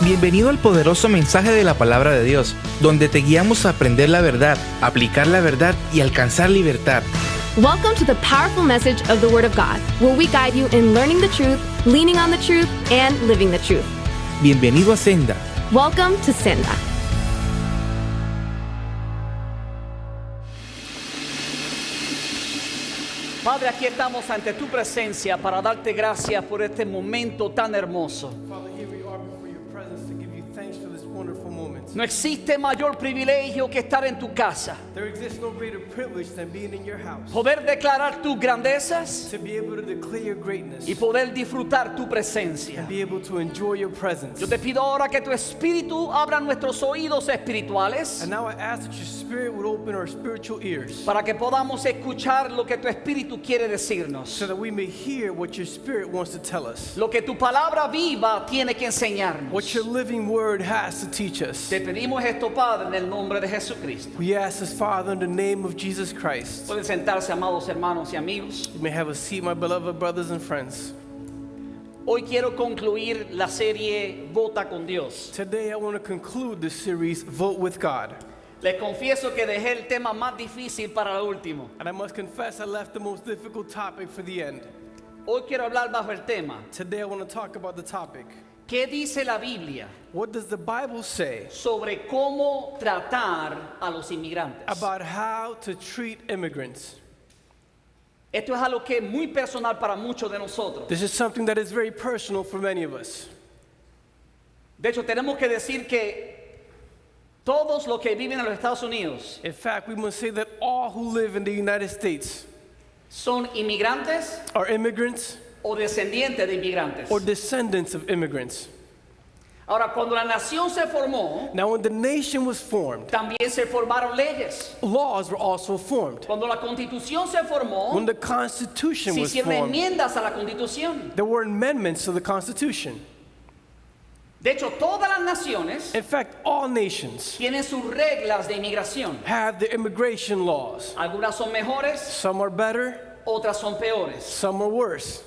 Bienvenido al poderoso mensaje de la palabra de Dios, donde te guiamos a aprender la verdad, aplicar la verdad y alcanzar libertad. Welcome to the powerful message of the Word of God, where we guide you in learning the truth, leaning on the truth, and living the truth. Bienvenido a Senda. Welcome to Senda. Padre, aquí estamos ante tu presencia para darte gracias por este momento tan hermoso. Father, here we are before your presence to give you thanks for this wonderful moment. No existe mayor privilegio que estar en tu casa, There exists no greater privilege than being in your house, poder declarar tus grandezas to be able to declare your greatness y poder disfrutar tu presencia. and be able to enjoy your presence. Yo te pido ahora que tu espíritu abra nuestros oídos espirituales And now I ask that your spirit would open our spiritual ears para que podamos escuchar lo que tu espíritu quiere decirnos, so that we may hear what your spirit wants to tell us, lo que tu palabra viva tiene que enseñarnos. what your living word has to teach us. Te pedimos esto, Padre, en el nombre de Jesucristo. We ask this, Father, in the name of Jesus Christ. Pueden sentarse, amados hermanos y amigos. You may have a seat, my beloved brothers and friends. Hoy quiero concluir la serie Vota con Dios. Today I want to conclude this series, Vote with God. Les confieso que dejé el tema más difícil para lo último. And I must confess I left the most difficult topic for the end. Hoy quiero hablar bajo el tema. Today I want to talk about the topic. ¿Qué dice la Biblia What does the Bible say sobre cómo tratar a los inmigrantes? about how to treat immigrants? Esto es algo que es muy personal para muchos de nosotros. This is something that is very personal for many of us. De hecho, tenemos que decir que todos los que viven en los Estados Unidos In fact, we must say that all who live in the United States son inmigrantes are immigrants o descendientes de inmigrantes. or descendants of immigrants. Ahora, cuando la nación se formó, Now, when the nation was formed, también se formaron leyes. laws were also formed. Cuando la Constitución se formó, When the Constitution se was hicieron formed, enmiendas a la Constitución. there were amendments to the Constitution. De hecho, todas las naciones In fact, all nations tienen sus reglas de inmigración. have their immigration laws. Algunas son mejores, Some are better, otras son peores. some are worse.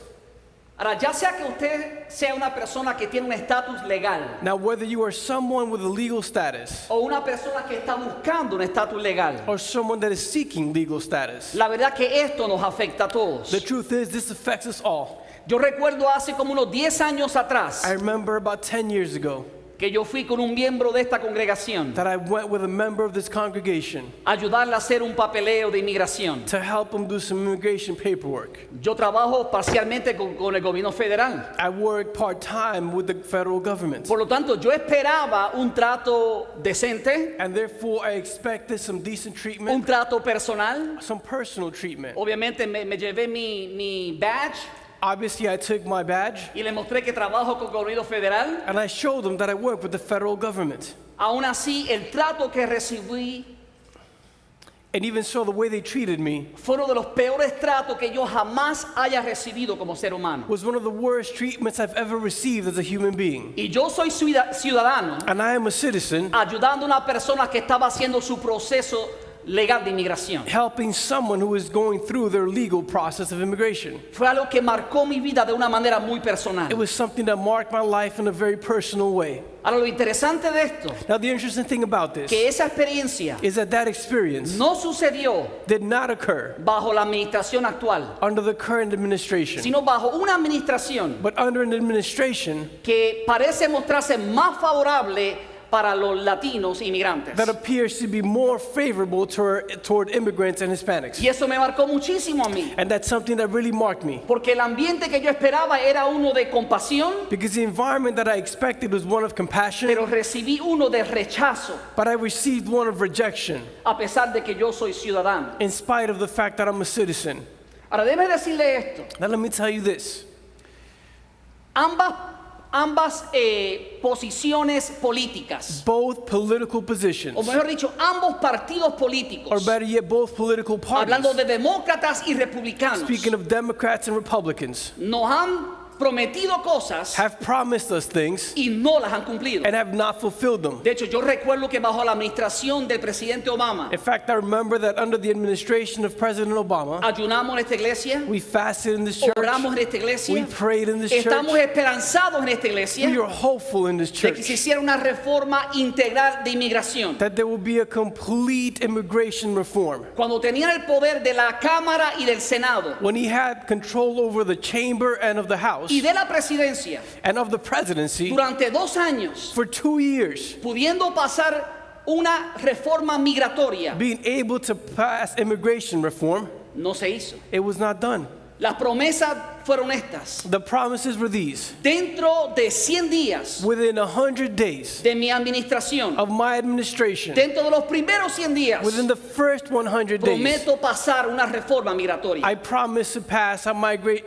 Ahora, ya sea que usted sea una persona que tiene un estatus legal Now, whether you are someone with a legal status o una persona que está buscando un estatus legal, or someone that is seeking legal status, la verdad que esto nos afecta a todos. the truth is this affects us all. Yo recuerdo hace como unos 10 años atrás I remember about 10 years ago que yo fui con un miembro de esta congregación that I went with a member of this congregation a ayudarle a hacer un papeleo de inmigración. to help him do some immigration paperwork. Yo trabajo parcialmente con el gobierno federal. I work part-time with the federal government, Por lo tanto, yo esperaba un trato decente, and therefore I expected some decent un treatment, trato personal. some personal treatment. Obviamente me llevé mi badge Obviously, I took my badge y le mostré que trabajo con el gobierno federal. and I showed them that I work with the federal government. Aún así, el trato que recibí And even so, the way they treated me fue uno de los peores tratos que yo jamás haya recibido como ser humano. was one of the worst treatments I've ever received as a human being. Y yo soy ciudadano And I am a citizen ayudando a una persona que estaba haciendo su proceso legal de inmigración. helping someone who is going through their legal process of immigration. Fue algo que marcó mi vida de una manera muy personal. It was something that marked my life in a very personal way. Ahora, lo interesante de esto, Now, the interesting thing about this que esa experiencia is that that experience no sucedió did not occur bajo la administración actual, under the current administration, sino bajo una administración but under an administration que parece mostrarse más favorable para los latinos inmigrantes. that appears to be more favorable toward immigrants and Hispanics. Y eso me marcó muchísimo a mí, And that's something that really marked me. porque el ambiente que yo esperaba era uno de compasión, Because the environment that I expected was one of compassion, pero recibí uno de rechazo, but I received one of rejection, a pesar de que yo soy ciudadano. in spite of the fact that I'm a citizen. Ahora, déjeme decirle esto. Now let me tell you this. Ambas posiciones políticas, Both political positions, o mejor dicho, ambos partidos políticos, or better yet, both political hablando parties, de demócratas y republicanos, speaking of Democrats and Republicans, nos han prometido cosas have promised us things y no las han cumplido. and have not fulfilled them. De hecho, yo recuerdo que bajo la administración del presidente Obama, In fact, I remember that under the administration of President Obama, ayunamos en esta iglesia, we fasted in this church, oramos en esta we iglesia, prayed in this estamos church, esperanzados en esta iglesia we are hopeful in this de que church se hiciera una reforma integral de inmigración. that there will be a complete immigration reform. Cuando tenían el poder de la Cámara y del Senado When he had control over the chamber and of the House y de la presidencia and of the presidency durante 2 años, for 2 years, pudiendo pasar una reforma migratoria, being able to pass immigration reform, no se hizo. it was not done. Las promesas fueron estas. The promises were these. Dentro de 100 días Within 100 days de mi administración, of my administration, dentro de los primeros 100 días, within the first 100 days, prometo pasar una reforma migratoria. I promise to pass a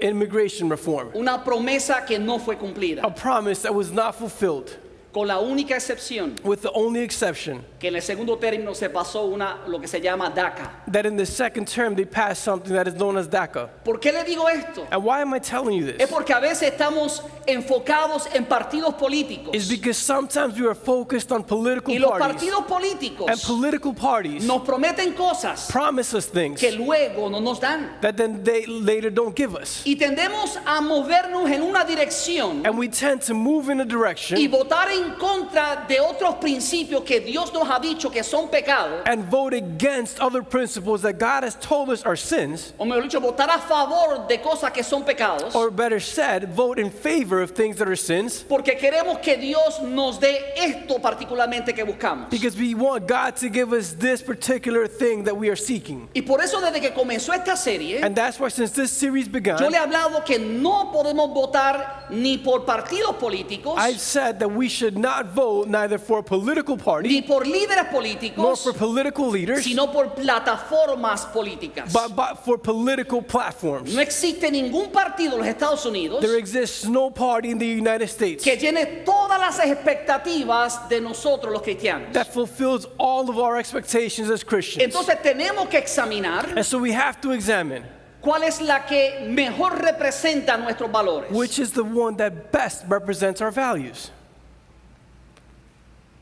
immigration reform. Una promesa que no fue cumplida, A promise that was not fulfilled, con la única excepción with the only exception que en el segundo término se pasó lo que se llama DACA. that in the second term they passed something that is known as DACA. ¿Por qué le digo esto? And why am I telling you Es this? porque a veces estamos enfocados en partidos políticos It's because sometimes we are focused on political y los parties, partidos and políticos political parties nos prometen cosas promise us things que luego no nos dan. that then they later don't give us. Y tendemos a movernos en una dirección And we tend to move in a y direction votar en contra de otros principios que Dios nos ha dicho que son pecados, and vote against other principles that God has told us are sins, o mejor dicho, votar a favor de cosas que son pecados, or better said, vote in favor of things that are sins, porque queremos que Dios nos dé esto particularmente que buscamos. because we want God to give us this particular thing that we are seeking. Y por eso desde que comenzó esta serie, And that's why since this series yo began, le he hablado que no podemos votar ni por partidos políticos, I've said that we should not vote neither for a political ni party por líderes nor políticos, for political leaders, sino por plataformas políticas. but for political platforms. No existe ningún partido en los Estados Unidos There exists no party in the United States que llene todas las expectativas de nosotros los cristianos. that fulfills all of our expectations as Christians. Entonces tenemos que examinar And so we have to examine cuál es la que mejor representa nuestros valores. which is the one that best represents our values.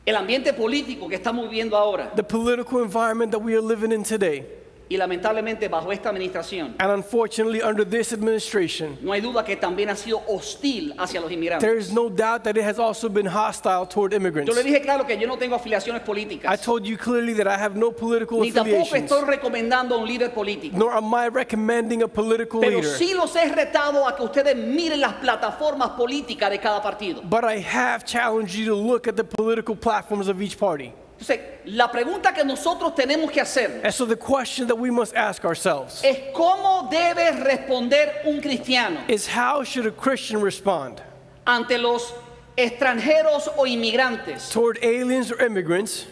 El ambiente político que estamos viviendo ahora, The political environment that we are living in today, y lamentablemente bajo esta administración, and unfortunately under this administration, no hay duda que también ha sido hostil hacia los there inmigrantes. is no doubt that it has also been hostile toward immigrants. Yo le dije claro que yo no tengo afiliaciones I políticas, told you clearly that I have no political ni tampoco affiliations, estoy recomendando a un líder político. nor am I recommending a political Pero leader. sí los he retado a que ustedes miren las plataformas políticas de cada partido. But I have challenged you to look at the political platforms of each party. Entonces, la pregunta que nosotros tenemos que hacer And so the question that we must ask ourselves es cómo debe responder un cristiano is, how should a Christian respond ante los extranjeros o inmigrantes toward aliens or immigrants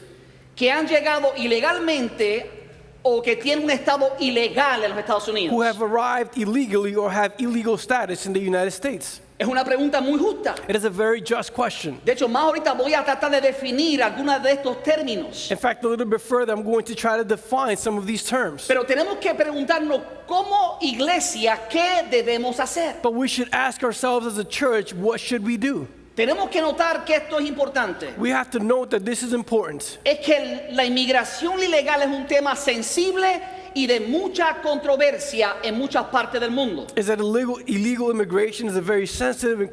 que han llegado ilegalmente o que tienen un estado ilegal en los Estados Unidos. who have arrived illegally or have illegal status in the United States? Es una pregunta muy justa. It is a very just question. De hecho, más ahorita voy a tratar de definir algunos de estos términos. In fact, a little bit further, I'm going to try to define some of these terms. Pero tenemos que preguntarnos como iglesia qué debemos hacer. But we should ask ourselves as a church, what should we do? Tenemos que notar que esto es importante. We have to note that this is important. Es que la inmigración ilegal es un tema sensible y de mucha controversia en muchas partes del mundo. Is that illegal immigration is a very sensitive and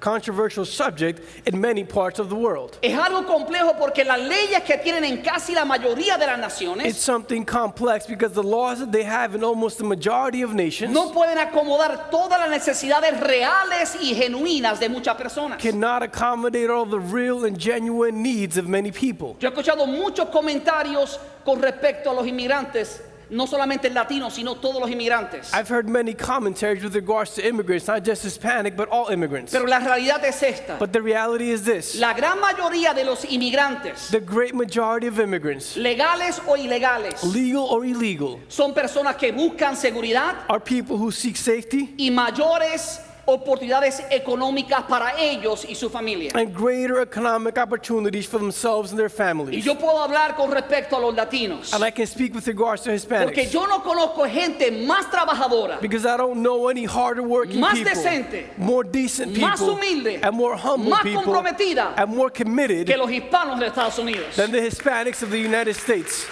controversial subject in many parts of the world. Es algo complejo porque las leyes que tienen en casi la mayoría de las It's naciones something complex because the laws that they have in almost the majority of nations no pueden acomodar todas las necesidades reales y genuinas de muchas personas. cannot accommodate all the real and genuine needs of many people. Yo he escuchado muchos comentarios con respecto a los inmigrantes, no solamente latinos, sino todos los inmigrantes. I've heard many commentaries with regards to immigrants, not just Hispanic, but all immigrants. Pero la realidad es esta. But the reality is this. La gran mayoría de los inmigrantes, The great majority of immigrants, legales o ilegales, legal or illegal, son personas que buscan seguridad are people who seek safety y mayores oportunidades económicas para ellos y su familia. and greater economic opportunities for themselves and their Y families. yo puedo hablar con respecto a los latinos, And I can speak with regards to porque Hispanics. yo no conozco gente más trabajadora, Because I don't know any harder working Más people, decente, more decent más people, humilde, and more humble más people, comprometida and more committed que los hispanos de Estados Unidos. than the Hispanics of the United States.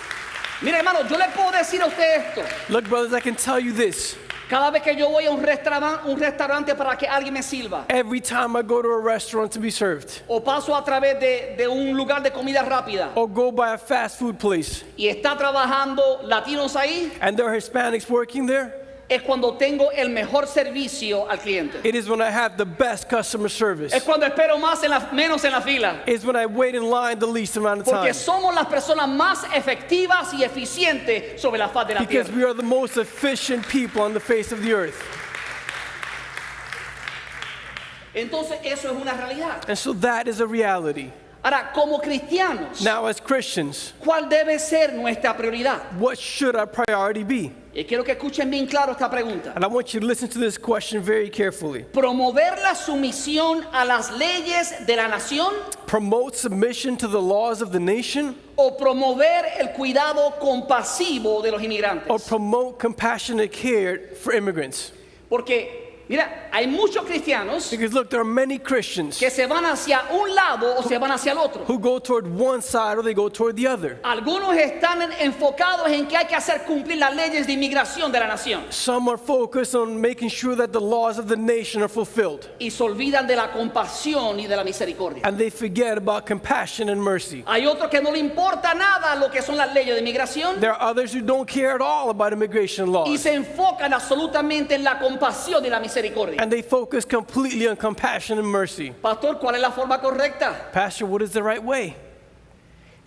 Mire, hermano, yo le puedo decir a usted esto. Look, brothers, I can tell you this. Cada vez que yo voy a un restaurante para que alguien me sirva, Every time I go to a restaurant to be served, o paso a través de un lugar de comida rápida or go by a fast food place, y está trabajando latinos ahí, and there are Hispanics working there, es cuando tengo el mejor servicio al cliente. it is when I have the best customer service. Es cuando espero menos en la fila. It's when I wait in line the least amount of Porque time. somos las personas más efectivas y eficientes sobre la faz de la Because tierra. we are the most efficient people on the face of the earth. Entonces eso es una realidad. And so that is a reality. Ahora, como cristianos, Now, as Christians, ¿cuál debe ser nuestra prioridad? what should our priority be? Y quiero que escuchen bien claro esta pregunta. And I want you to listen to this question very carefully. ¿Promover la sumisión a las leyes de la nación Promote submission to the laws of the nation, o promover el cuidado compasivo de los inmigrantes? or promote compassionate care for immigrants? Porque, mira, hay muchos cristianos Because look, there are many Christians que se van hacia un lado o se van hacia el otro. who go toward one side or they go toward the other. Algunos están enfocados en que hay que hacer cumplir las leyes de inmigración de la nación Some are focused on making sure that the laws of the nation are fulfilled, y se olvidan de la compasión y de la misericordia. and they forget about compassion and mercy. Hay otros que no le importa nada lo que son las leyes de inmigración There are others who don't care at all about immigration y laws, se enfocan absolutamente en la compasión y la misericordia. and they focus completely on compassion and mercy. Pastor, ¿cuál es la forma correcta? Pastor, what is the right way?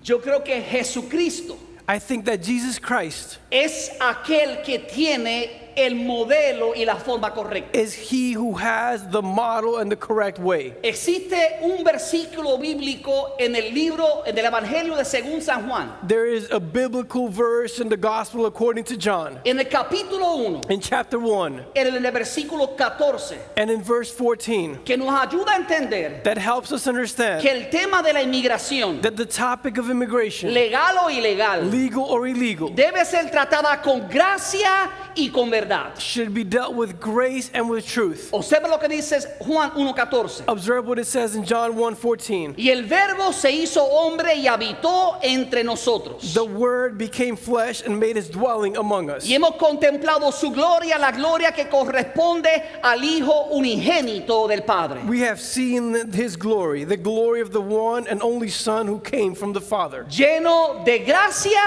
Yo creo que Jesucristo I think that Jesus Christ es aquel que tiene el modelo y la forma correcta. is he who has the model and the correct way. Existe un versículo bíblico en el libro del Evangelio de según San Juan, There is a biblical verse in the gospel according to John, en el capítulo 1, in chapter 1 en el versículo 14, and in verse 14, que nos ayuda a entender that helps us understand que el tema de la inmigración, that the topic of immigration, legal o ilegal, legal or illegal, debe ser tratada con gracia y con verdad. should be dealt with grace and with truth. Observa lo que dice Juan 1:14. Observe what it says in John 1:14. Y el verbo se hizo hombre y habitó entre nosotros. The word became flesh and made his dwelling among us. Y hemos contemplado su gloria, la gloria que corresponde al Hijo unigénito del Padre. We have seen his glory, the glory of the one and only Son who came from the Father, Lleno de gracia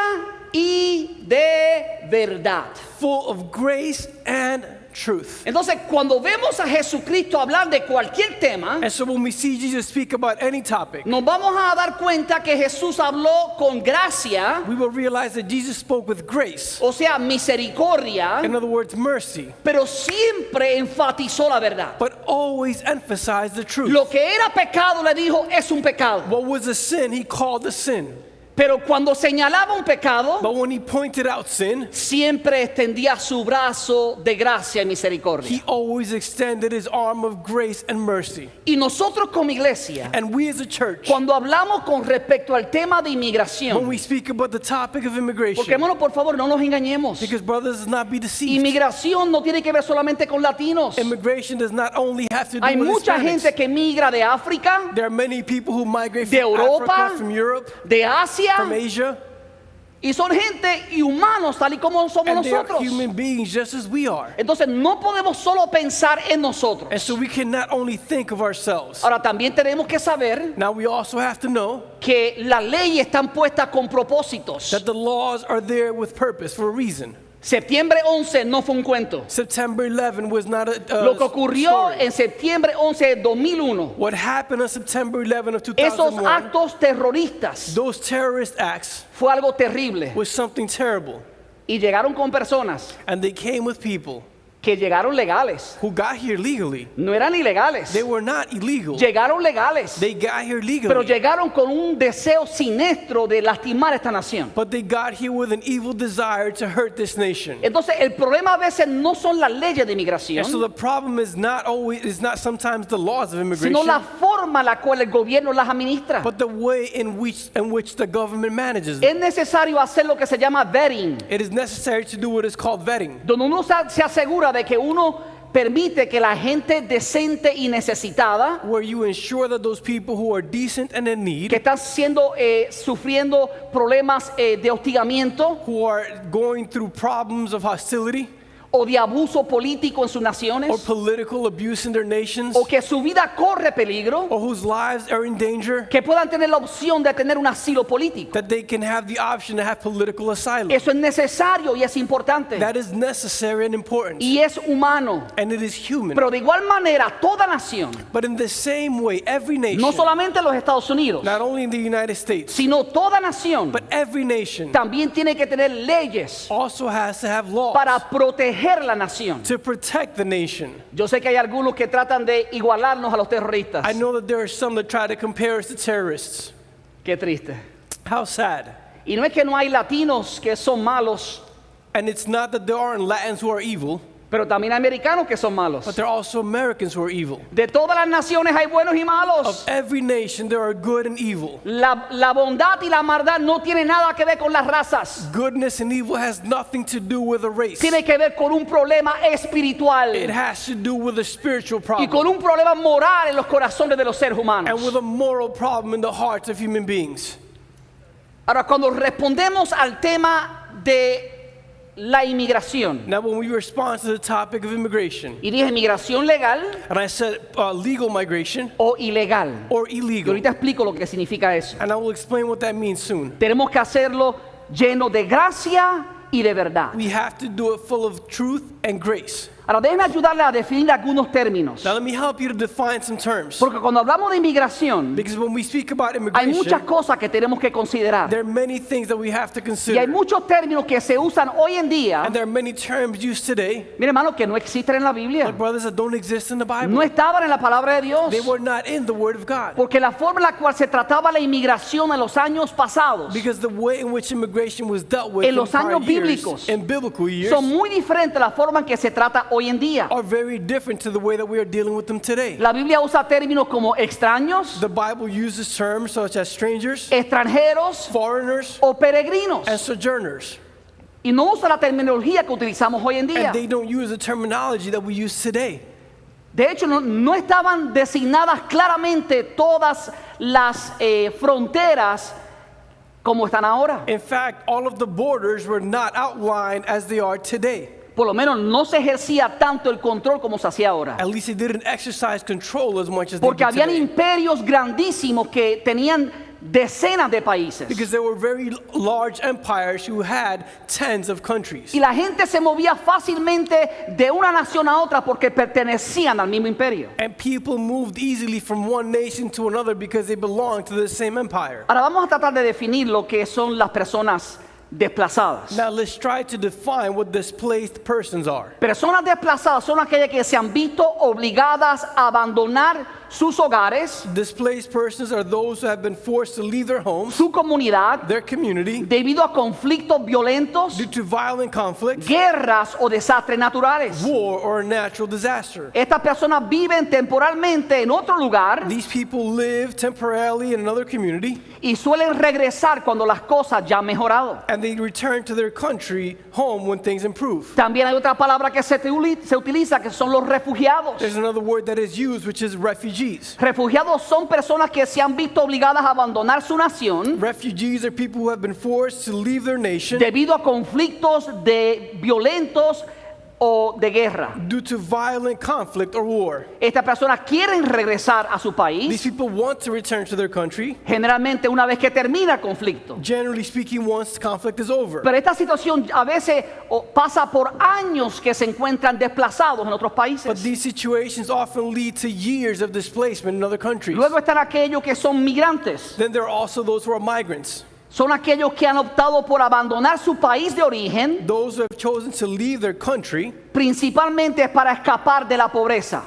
y de verdad. full of grace and truth. Entonces, cuando vemos a Jesucristo hablar de cualquier tema, And so when we see Jesus speak about any topic, nos vamos a dar cuenta que Jesús habló con gracia, we will realize that Jesus spoke with grace. o sea, misericordia, In other words, mercy, pero siempre enfatizó la verdad. but always emphasized the truth. Lo que era pecado le dijo es un pecado. What was a sin, he called a sin. Pero cuando señalaba un pecado, But when he pointed out sin, siempre extendía su brazo de gracia y misericordia. he always extended his arm of grace and mercy. Y nosotros como iglesia, And we as a church, cuando hablamos con respecto al tema de when inmigración, we speak about the topic of porque immigration, hermano, por favor, no nos engañemos. because brothers, let's not be deceived. Inmigración no tiene que ver solamente con latinos. Immigration does not only have to do Hay with mucha Hispanics. gente que migra de África, There are many people who migrate de from Europa, Africa, from Europe, de Asia, from Asia, y son gente y humanos tal y como somos and they are nosotros. human beings just as we are. Entonces no podemos solo pensar en nosotros. And so we can not only think of ourselves. Ahora también tenemos que saber Now we also have to know que las leyes están puestas con propósitos. that the laws are there with purpose, for a reason. Septiembre 11 no fue un cuento. September 11 was not a Lo que ocurrió story. en septiembre 11 de 2001, What happened on September 11 of esos 2001, actos terroristas, those terrorist acts, fue algo terrible. was something terrible. Y llegaron con personas And they came with people que llegaron legales. who got here legally. No eran ilegales. They were not illegal. Llegaron legales. They got here Pero legally. llegaron con un deseo siniestro de lastimar a esta nación. But they got here with an evil desire to hurt this nation. Entonces el problema a veces no son las leyes de inmigración, And so the problem is not sometimes the laws of sino immigration, la forma en la cual el gobierno las administra. but the way in which the government manages Es them. necesario hacer lo que se llama vetting, It is necessary to do what is called vetting, donde uno se asegura de que uno permite que la gente decente y necesitada where you ensure that those people who are decent and in need, que están sufriendo problemas de hostigamiento who are going through problems of hostility o de abuso político en sus or naciones, political abuse in their nations, o que su vida corre peligro, or whose lives are in danger, que puedan tener la opción de tener un asilo político. that they can have the option to have political asylum. Eso es necesario y es importante That is necessary and important, y es humano. and it is human. Pero de igual manera, toda nación, But in the same way, every nation, no solamente los Estados Unidos, not only in the United States, sino toda nación, but every nation también tiene que tener leyes also has to have laws para proteger la nación. to protect the nation. Yo sé que hay algunos que tratan de igualarnos a los terroristas. I know that there are some that try to compare us to terrorists. Qué triste. How sad. Y no es que no hay latinos que son malos, And it's not that there aren't Latins who are evil, pero también hay americanos que son malos. but there are also Americans who are evil. De todas las naciones hay buenos y Of malos. every nation, there are good and evil. La bondad y la maldad no tiene nada que ver con las razas. Goodness and evil has nothing to do with a race. Tiene que ver con un problema espiritual It has to do with a spiritual y con problem un problema moral en los corazones de los seres and humanos. with a moral problem in the hearts of human beings. Ahora, cuando respondemos al tema de la inmigración, Now, when we respond to the topic of immigration, y dije migración legal and I said legal migration o ilegal, or y illegal, ahorita explico lo que significa eso. and I will explain what that means soon. Tenemos que hacerlo lleno de gracia y de verdad. We have to do it full of truth and grace. Ahora, déjeme ayudarle a definir algunos términos, Now, let me help you to define some terms. porque cuando hablamos de inmigración, Because when we speak about hay immigration, muchas cosas que tenemos que considerar. there are many things that we have to Y hay consider. muchos términos que se usan hoy en día, And there are many terms used today, mire hermano, que no existen en la Biblia. but brothers, that don't exist in the Bible. No estaban en la palabra de Dios. They were not in the Word of God. Porque la forma en la cual se trataba la inmigración en los años pasados Because the way in which immigration was dealt with En in los prior años years, bíblicos, in biblical years, son muy diferentes a la forma en que se trata hoy en día. are very different to the way that we are dealing with them today. La Biblia usa términos como extraños, The Bible uses terms such as strangers, extranjeros foreigners, o peregrinos. and sojourners. Y no usa la terminología que utilizamos hoy en día. And they don't use the terminology that we use today. De hecho, no estaban designadas claramente todas las fronteras como están ahora. In fact, all of the borders were not outlined as they are today. Por lo menos no se ejercía tanto el control como se hacía ahora. At least they didn't exercise control as much as they Porque do habían today. imperios grandísimos que tenían decenas de países. Because there were very large empires who had tens of countries. Y la gente se movía fácilmente de una nación a otra porque pertenecían al mismo imperio. And people moved easily from one nation to another because they belonged to the same empire. Ahora vamos a tratar de definir lo que son las personas desplazadas. Now let's try to define what displaced persons are. Personas desplazadas son aquellas que se han visto obligadas a abandonar sus hogares, Displaced persons are those who have been forced to leave their homes, su comunidad, their community, debido a conflictos violentos, due to violent conflict, guerras o desastres naturales. war, or a natural disaster. Estas personas viven temporalmente en otro lugar These people live temporarily in another community y suelen regresar cuando las cosas ya han mejorado. and they return to their country home when things improve. También hay otra palabra que se utiliza que son los refugiados. There's another word that is used, which is refugees. Refugiados son personas que se han visto obligadas a abandonar su nación Refugees are people who have been forced to leave their nation debido a conflictos violentos o de guerra. due to violent conflict or war. Estas personas quieren regresar a su These país, people want to return to their country, generalmente una vez que termina el conflicto. generally speaking, once conflict is over. Pero esta situación a veces pasa por años que se encuentran desplazados en otros But países. these situations often lead to years of displacement in other countries. Luego están aquellos que son migrantes. Then there are also those who are migrants. son aquellos que han optado por abandonar su país de origen, those who have chosen to leave their country, principalmente para escapar de la pobreza.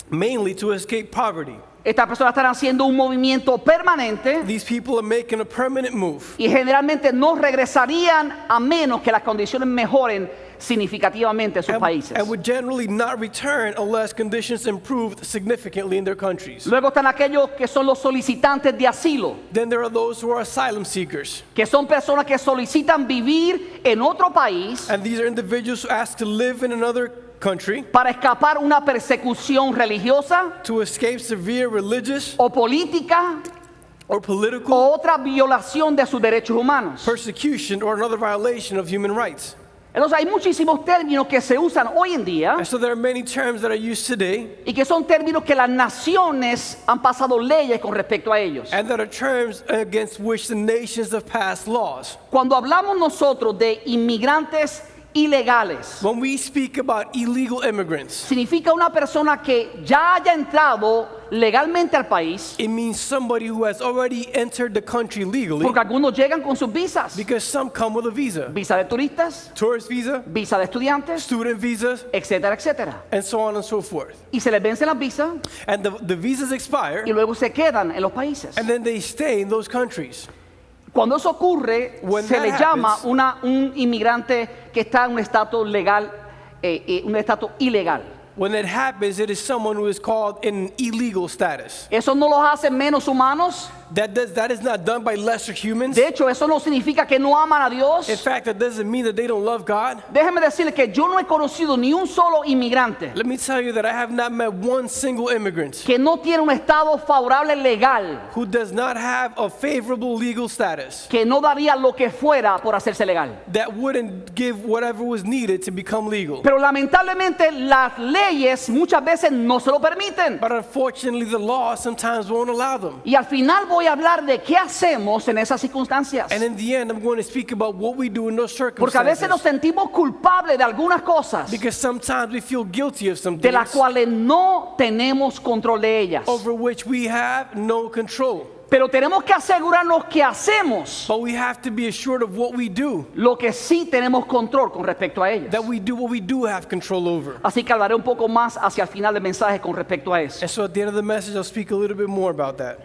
mainly to escape poverty. Estas personas están haciendo un movimiento permanente These people are making a permanent move. y generalmente no regresarían a menos que las condiciones mejoren significativamente en sus países. And would generally not return unless conditions improved significantly in their countries. Luego están aquellos que son los solicitantes de asilo, Then there are those who are asylum seekers. que son personas que solicitan vivir en otro país And these are individuals who ask to live in another country para escapar una persecución religiosa to escape severe religious o política or political o otra violación de sus derechos humanos. persecution or another violation of human rights. Entonces hay muchísimos términos que se usan hoy en día And so there are many terms that are used today, y que son términos que las naciones han pasado leyes con respecto a ellos. and that are terms against which the nations have passed laws. Cuando hablamos nosotros de inmigrantes ilegales, When we speak about illegal immigrants, significa una persona que ya haya entrado legalmente al país, it means somebody who has already entered the country legally, porque algunos llegan con sus visas, because some come with a visa, visa de turistas, tourist visa, visa de estudiantes, student visas, etcétera, etcétera. and so on and so forth. Y se les vencen las visas And the visas expire, y luego se quedan en los países. and then they stay in those countries. Cuando eso ocurre, When se that le llama happens- un inmigrante que está en un estatus legal, un estatus ilegal. When that happens, it is someone who is called in illegal status. ¿Eso no los hace menos humanos? That is not done by lesser humans. De hecho, eso no significa que no aman a Dios. In fact, that doesn't mean that they don't love God. Déjeme decirle que yo no he conocido ni un solo inmigrante Let me tell you that I have not met one single immigrant que no tiene un estado favorable legal, who does not have a favorable legal status, que no daría lo que fuera por hacerse legal. that wouldn't give whatever was needed to become legal. Pero lamentablemente las leyes muchas veces no se lo permiten. But unfortunately, the law sometimes won't allow them. Y al final voy a hablar de qué hacemos en esas circunstancias. And in the end, I'm going to speak about what we do in those Porque a veces nos circumstances. sentimos culpables de algunas cosas Because sometimes we feel guilty of some de las things cuales no tenemos control de ellas. over which we have no control. Pero tenemos que asegurarnos que hacemos But we have to be assured of what we do, lo que sí tenemos control con respecto a ellas. that we do what we do have control over. Así que hablaré un poco más hacia el final del mensaje con respecto a eso. And so at the end of the message, I'll speak a little bit more about that.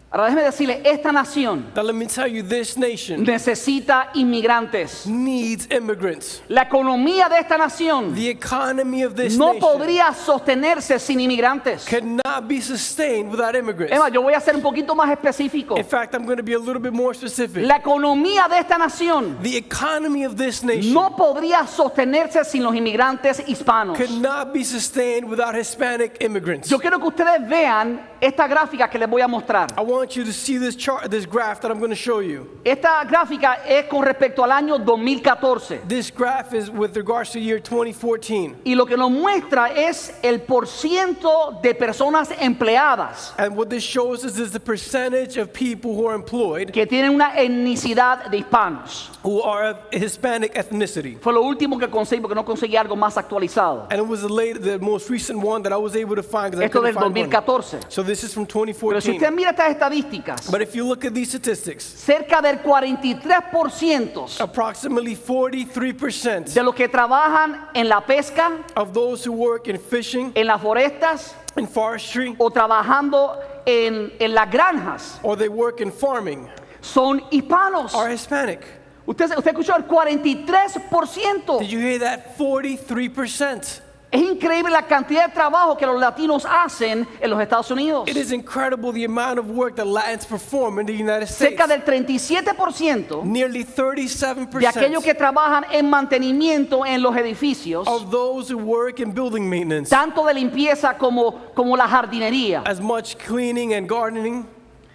Ahora déjeme decirle, esta nación Now let me tell you, this nation necesita inmigrantes. needs immigrants. La economía de esta nación The economy of this no nation podría sostenerse sin inmigrantes. cannot be sustained without immigrants. Emma, yo voy a ser un poquito más específico. In fact, I'm going to be a little bit more specific. La economía de esta nación The economy of this nation no podría sostenerse sin los inmigrantes hispanos. could not be sustained without Hispanic immigrants. Yo quiero que ustedes vean esta gráfica que les voy a mostrar. I want you to see this chart, this graph that I'm going to show you. Esta gráfica es con respecto al año 2014. This graph is with regards to year 2014. Y lo que nos muestra es el porciento de personas empleadas And what this shows us is the percentage of people who are employed que tienen una etnicidad de hispanos. who are of Hispanic ethnicity. Fue lo último que conseguí porque no conseguí algo más actualizado. And it was the most recent one that I was able to find because I Esto couldn't del find one. 2014. So this is from Pero si 2014. usted mira estas estadísticas, But if you look at these statistics, cerca del 43% approximately 43% de los que trabajan en la pesca, of those who work in fishing, en las forestas in forestry, o trabajando en las granjas or they work in farming son hispanos. are Hispanic. Usted escuchó el 43%. Did you hear that? 43%. Es increíble la cantidad de trabajo que los latinos hacen en los Estados Unidos. It is incredible the amount of work that Latins perform in the United States. Cerca del 37% Nearly 37% de aquellos que trabajan en mantenimiento en los edificios, of those who work in building maintenance, tanto de limpieza como la jardinería, as much cleaning and gardening,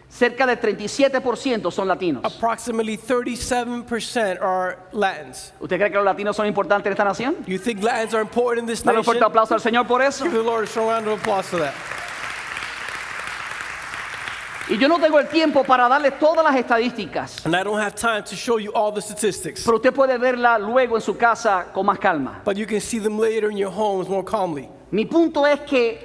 cerca del 37% son latinos. approximately 37% are Latins. ¿Usted cree que los latinos son importantes en esta nación? You think Latins are important in this Dale un nation? fuerte aplauso al Señor por eso. Give the Lord a strong round of applause for that. Y yo no tengo el tiempo para darle todas las estadísticas, And I don't have time to show you all the statistics, pero usted puede verla luego en su casa con más calma. but you can see them later in your homes more calmly. Mi punto es que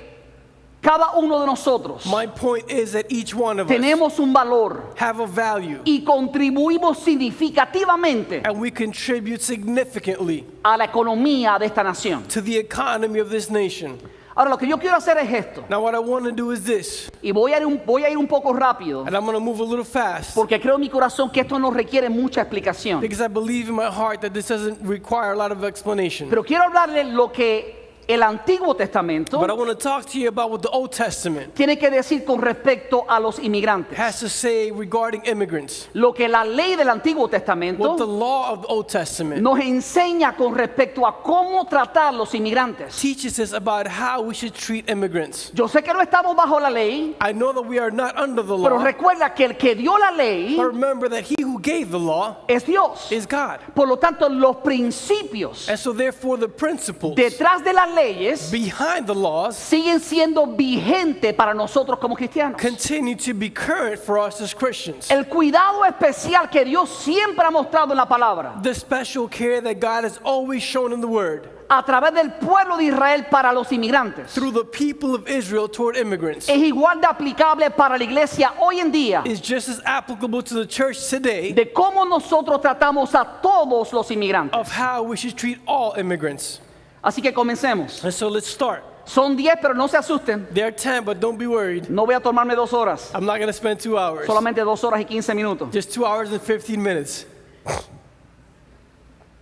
cada uno de nosotros My point is that each one of us tenemos un valor have a value, y contribuimos significativamente and we contribute significantly a la economía de esta nación. to the economy of this nation. Ahora, lo que yo quiero hacer es esto, Now, what I want to do is this, y voy a ir un poco rápido, and I'm going to move a little fast porque creo en mi corazón que esto no requiere mucha explicación. because I believe in my heart that this doesn't require a lot of explanation. Pero quiero hablarle lo que el Antiguo Testamento But I want to talk to you about what the Old Testament tiene que decir con respecto a los inmigrantes. has to say regarding immigrants. Lo que la ley del Antiguo What the Testamento law of the Old Testament nos enseña con respecto a cómo tratar los inmigrantes. teaches us about how we should treat immigrants. Yo sé que no estamos bajo la ley, I know that we are not under the pero law, recuerda que el que dio la ley but remember that he who gave the law es Dios. is God. Por lo tanto, los principios And so therefore the principles detrás de las leyes behind the laws siguen siendo vigentes para nosotros como cristianos. continue to be current for us as Christians. El cuidado especial que Dios siempre ha mostrado en la palabra The special care that God has always shown in the Word a través del pueblo de Israel para los inmigrantes through the people of Israel toward immigrants es igual de aplicable para la iglesia hoy en día, is just as applicable to the church today de cómo nosotros tratamos a todos los inmigrantes. of how we should treat all immigrants. Así que comencemos. And so let's start. Son 10, pero no se asusten. There are 10, but don't be worried. No voy a tomarme 2 horas, I'm not going to spend 2 hours. solamente 2 horas y 15 minutos. Just 2 hours and 15 minutes.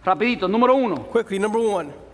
Rapidito, número 1. Quickly, number 1.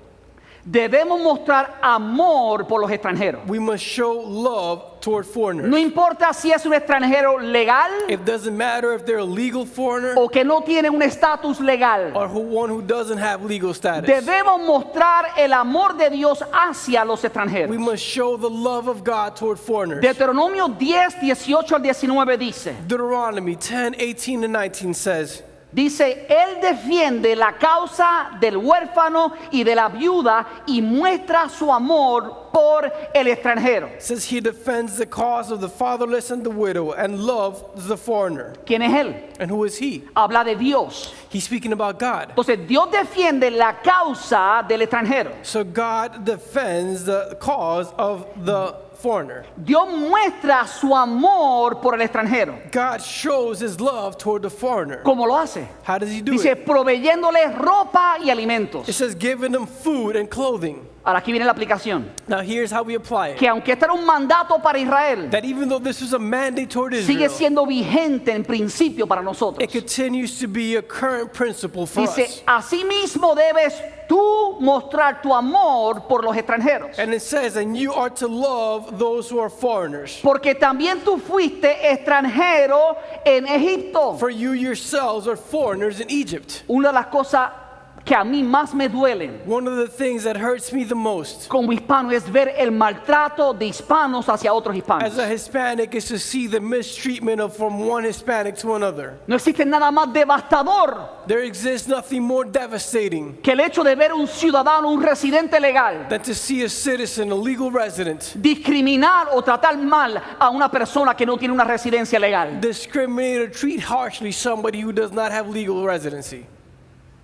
Debemos mostrar amor por los extranjeros. We must show love toward foreigners. No importa si es un extranjero legal It doesn't matter if they're a legal foreigner o que no tiene un estatus legal. or one who doesn't have legal status. Debemos mostrar el amor de Dios hacia los We extranjeros. must show the love of God toward foreigners. Deuteronomio 10, 18 al 19 dice, Deuteronomy 10, 18 and 19 says, Él defiende la causa del huérfano y de la viuda y muestra su amor por el extranjero. says he defends the cause of the fatherless and the widow and loves the foreigner. ¿Quién es Él? And who is he? Habla de Dios. He's speaking about God. Entonces Dios defiende la causa del extranjero. So God defends the cause of the foreigner. Dios muestra su amor por el extranjero. God shows his love toward the foreigner. ¿Cómo lo hace? How does he do Dice, it? proveyéndole ropa y alimentos. It says giving them food and clothing. Ahora aquí viene la aplicación. Now here's how we apply it. Que aunque este era un mandato para Israel, That even though this was a mandate toward sigue Israel, siendo vigente en principio para nosotros. it continues to be a current principle for us. Dice, asimismo debes tú mostrar tu amor por los extranjeros. And it says, and you are to love those who are foreigners. Porque también tú fuiste extranjero en Egipto. For you yourselves are foreigners in Egypt. Una de las cosas que a mí más me duelen One of the things that hurts me the most como hispano es ver el maltrato de hispanos hacia otros hispanos. as a Hispanic is to see the mistreatment from one Hispanic to another. No existe nada más devastador There exists nothing more devastating que el hecho de ver un ciudadano, un residente legal, than to see a citizen, a legal resident, discriminar o tratar mal a una persona que no tiene una residencia legal. discriminate or treat harshly somebody who does not have legal residency.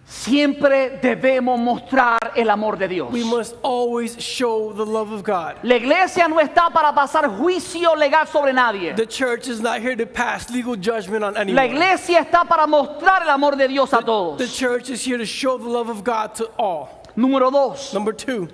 Siempre debemos mostrar el amor de Dios. We must always show the love of God. La iglesia no está para pasar juicio legal sobre nadie. The church is not here to pass legal judgment on La anyone. iglesia está para mostrar el amor de Dios a The todos. church is here to show the love of God to all. Número 2. Number 2,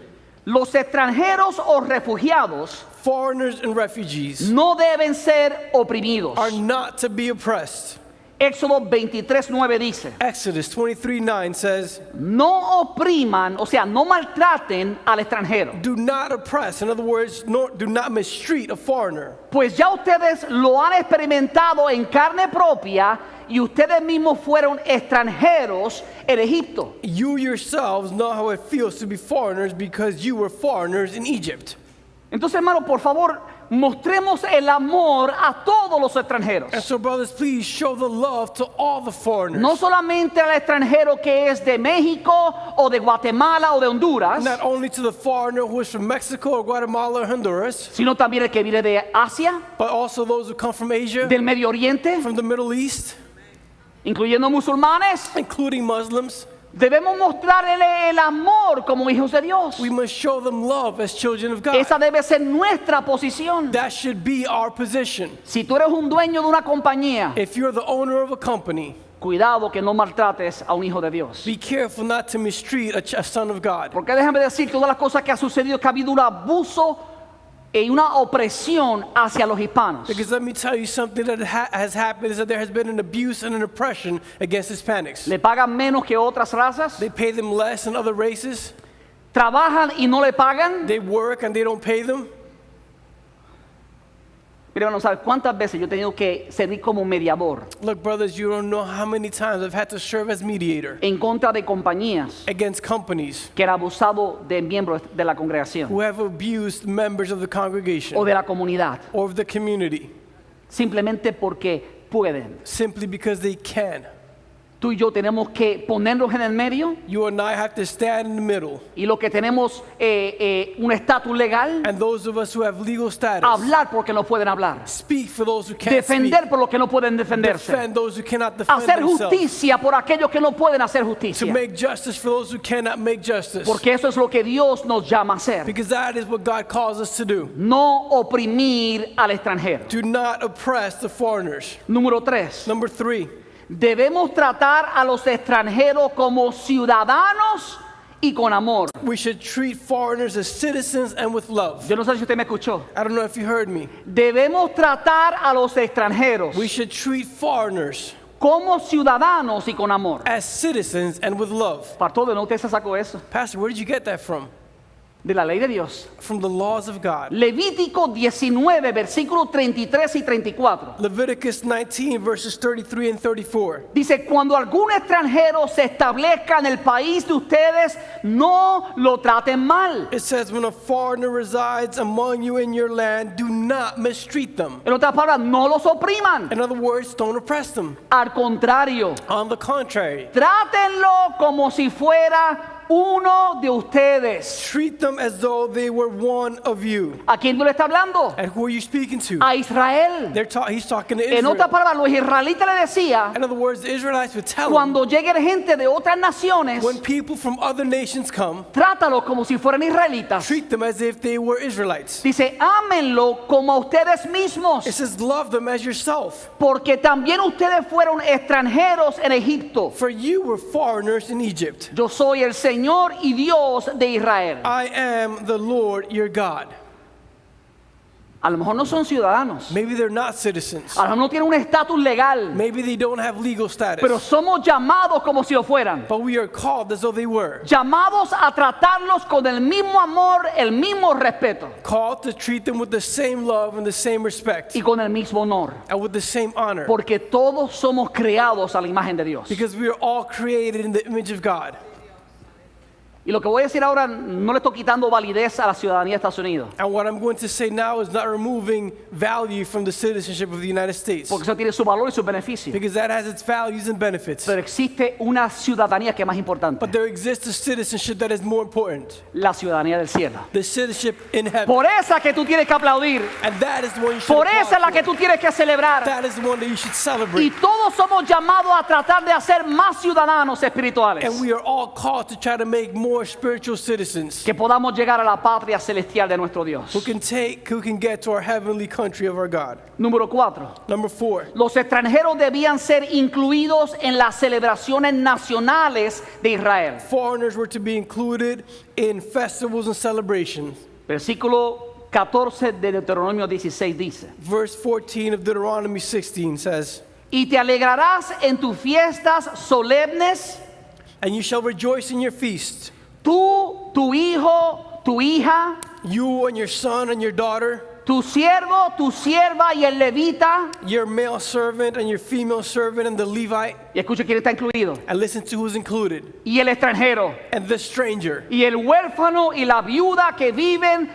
Los extranjeros o refugiados foreigners and refugees no deben ser oprimidos. are not to be oppressed. Éxodo 23:9 dice, Exodus 23:9 says, no opriman, o sea, no maltraten al extranjero, do not oppress. In other words, do not mistreat a foreigner. pues ya ustedes lo han experimentado en carne propia y ustedes mismos fueron extranjeros en Egipto. You yourselves know how it feels to be foreigners because you were foreigners in Egypt. Entonces, hermano, por favor, mostremos el amor a todos los extranjeros. And so, brothers, please show the love to all the foreigners. No solamente al extranjero que es de México o de Guatemala o de Honduras, Not only to the foreigner who is from Mexico or Guatemala or Honduras, sino también el que viene de Asia, but also those who come from Asia, del Medio Oriente, from the Middle East, incluyendo musulmanes, including Muslims, Debemos mostrarle el amor como hijos de Dios. We must show them love as children of God. Esa debe ser nuestra posición. That should be our position. Si tú eres un dueño de una compañía, If you're the owner of a company, cuidado que no maltrates a un hijo de Dios. be careful not to mistreat a son of God. Porque déjame decir todas las cosas que ha sucedido, que ha habido un abuso y una opresión hacia los hispanos. Because let me tell you something that has happened is that there has been an abuse and an oppression against Hispanics. Le pagan menos que otras razas, They pay them less than other races. trabajan y no le pagan. They work and they don't pay them. Pero no sabes cuántas veces yo he tenido que servir como mediador Look, brothers, you don't know how many times I've had to serve as mediator en contra de compañías against companies que han abusado de miembros de la congregación who have abused members of the congregation o de la comunidad, or of the community simplemente porque pueden. simply because they can. Tú y yo tenemos que ponernos en el medio, You and I have to stand in the middle. y los que tenemos un estatus legal, And those of us who have legal status, hablar porque no pueden hablar, speak for those who can't defender speak. por los que no pueden defenderse, Defend those who cannot defend hacer themselves. justicia por aquellos que no pueden hacer To justicia, make justice for those who cannot make justice. porque eso es lo que Dios nos llama a hacer. Because that is what God calls us to do. No oprimir al extranjero. Do not oppress the foreigners. Número 3. Number 3, Debemos tratar a los extranjeros como ciudadanos y con amor. we should treat foreigners as citizens and with love. Yo no sé si usted me escuchó. I don't know if you heard me. Debemos tratar a los extranjeros We should treat foreigners como ciudadanos y con amor. as citizens and with love. Pastor, ¿de dónde usted se sacó eso? Pastor, where did you get that from? De la ley de Dios. From the laws of God. Levítico 19, versículos 33 y 34. Leviticus 19, verses 33 and 34. Dice, cuando algún extranjero se establezca en el país de ustedes, no lo traten mal. It says, when a foreigner resides among you in your land, do not mistreat them. En otras palabras, no los opriman. In other words, don't oppress them. Al contrario, On the contrary, trátenlo como si fuera uno de ustedes. treat them as though they were one of you. ¿A quién tú le estás hablando? And who are you speaking to? A Israel. He's talking to En otras Israel. palabras, los israelitas le decían, In other words, the Israelites would tell them, cuando lleguen gente de otras naciones, when people from other nations come, trátalos como si fueran israelitas. treat them as if they were Israelites. Dice, ámenlo como a ustedes mismos, It says, love them as yourself. porque también ustedes fueron extranjeros en Egipto. For you were foreigners in Egypt. Yo soy el Señor y Dios de Israel. I am the Lord your God. A lo mejor no son ciudadanos, Maybe they're not citizens. a lo mejor no tienen un estatus legal, Maybe they don't have legal status. pero somos llamados como si lo fueran. But we are called as though they were. Llamados a tratarlos con el mismo amor, el mismo respeto Called to treat them with the same love and the same respect y con el mismo honor. and with the same honor. Porque todos somos creados a la imagen de Dios. Because we are all created in the image of God. Y lo que voy a decir ahora no le estoy quitando validez a la ciudadanía de Estados Unidos, And what I'm going to say now is not removing value from the citizenship of the United States. porque eso tiene su valor y sus beneficios. Because that has its values and benefits. Pero existe una ciudadanía que es más importante, But there exists a citizenship that is more important. la ciudadanía del cielo. The citizenship in heaven. Por esa que tú tienes que aplaudir, And that is the one you should por esa es la applaud que for. tú tienes que celebrar. That is the one that you should Y celebrate. todos somos llamados a tratar de hacer más ciudadanos espirituales, And we are all called to try to make more spiritual citizens que podamos llegar a la patria celestial de nuestro Dios. who can get to our heavenly country of our God. Número 4. Number 4, Los extranjeros debían ser incluidos en las celebraciones nacionales de Israel. foreigners were to be included in festivals and celebrations. Versículo 14 de Deuteronomio 16 dice, Verse 14 of Deuteronomy 16 says, y te alegrarás en tus fiestas solemnes, and you shall rejoice in your feasts, tú, tu hijo, tu hija, you and your son and your daughter, tu siervo, tu sierva y el levita. your male servant and your female servant and the Levite, Y escucha quién está incluido. and listen to who's included, Y el extranjero, and the stranger, y el huérfano y la viuda que viven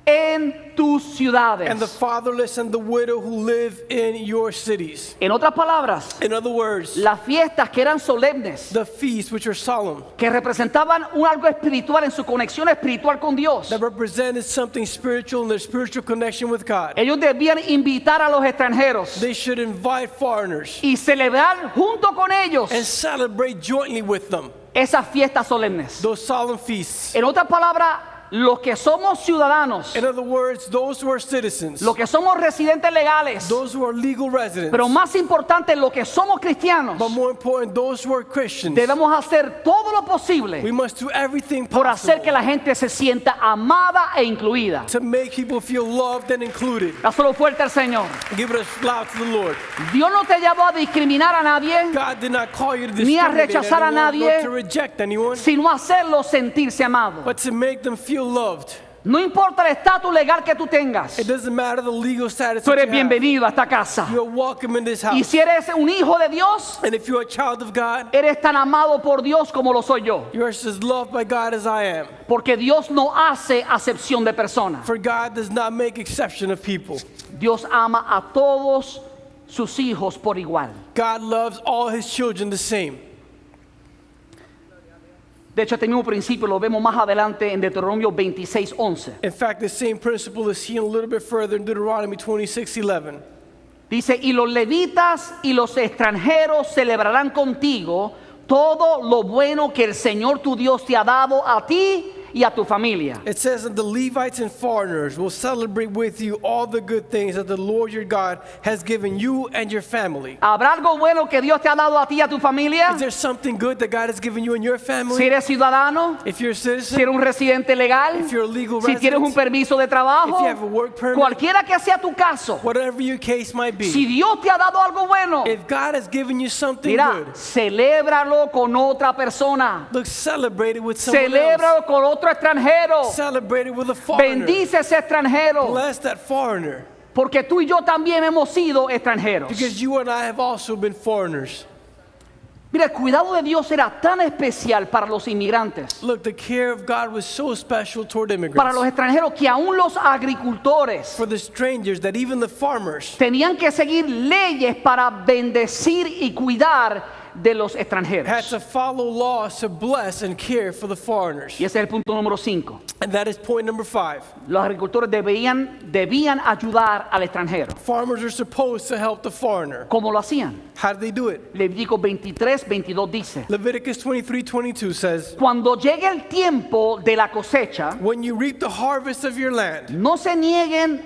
en tus ciudades. and the fatherless and the widow who live in your cities. En otras palabras, In other words, las fiestas que eran solemnes, the feasts which are solemn, que representaban algo espiritual en su conexión espiritual con Dios. that represented something spiritual in their spiritual connection with God. Ellos debían invitar a los extranjeros They should invite foreigners y celebrar junto con ellos and celebrate jointly with them esas fiestas solemnes. those solemn feasts. En otras palabras, los que somos ciudadanos, In other words, those who are citizens, los que somos residentes legales, those who are legal residents, pero más importante, los que somos cristianos, but more important, those who are Christians, debemos hacer todo lo we posible must do everything por hacer possible que la gente se sienta amada e incluida. to make people feel loved and included. Dáselo fuerte al Señor. Give it a loud to the Lord. Dios no te llamó a discriminar a nadie, God did not call you to Ni a discriminate rechazar a anyone, nadie. nor to reject anyone, sino hacerlo sentirse amado. but to make them feel loved. No importa el estatus legal que tú tengas, It doesn't matter the legal status tú that eres you have. bienvenido a esta casa. You are welcome in this Y house. si eres un hijo de Dios, And if you're a child of God, eres tan amado por Dios como lo soy yo. you're as loved by God as I am. Porque Dios no hace acepción de personas. For God does not make exception of people. Dios ama a todos sus hijos por igual. God loves all his children the same. De hecho, este mismo principio lo vemos más adelante en Deuteronomio 26:11. In fact, the same principle is seen a little bit further in Deuteronomy 26:11. Dice, y los levitas y los extranjeros celebrarán contigo todo lo bueno que el Señor tu Dios te ha dado a ti y a tu familia. It says that the Levites and foreigners will celebrate with you all the good things that the Lord your God has given you and your family. ¿Habrá algo bueno que Dios te ha dado a ti y a tu familia? Is there something good that God has given you and your Si family? eres ciudadano, If you're a si citizen, eres un residente legal, if you're a legal si tienes un resident, permiso de trabajo, if you have a work permit, cualquiera que sea tu caso, whatever your case might be, si Dios te ha dado algo bueno, if God has given you something mira, good, celébralo con otra persona, look, celebrate it with someone else. celébralo con otro extranjero, Celebrate it with a foreigner. bendice ese extranjero, Bless that foreigner. porque tú y yo también hemos sido extranjeros. Because you and I have also been foreigners. Mira, el cuidado de Dios era tan especial para los inmigrantes, Look, the care of God was so special toward para los immigrants. extranjeros, que aún los agricultores For the strangers, that even the farmers tenían que seguir leyes para bendecir y cuidar de los had extranjeros. to follow laws to bless and care for the foreigners. Y ese es el punto número 5. And that is point number 5. Los agricultores debían ayudar al extranjero. Farmers are supposed to help the foreigner. ¿Cómo lo hacían? How do they do it? Levítico 23:22 dice, Leviticus 23:22 says, cuando llegue el tiempo de la cosecha, when you reap the harvest of your land, no cieguen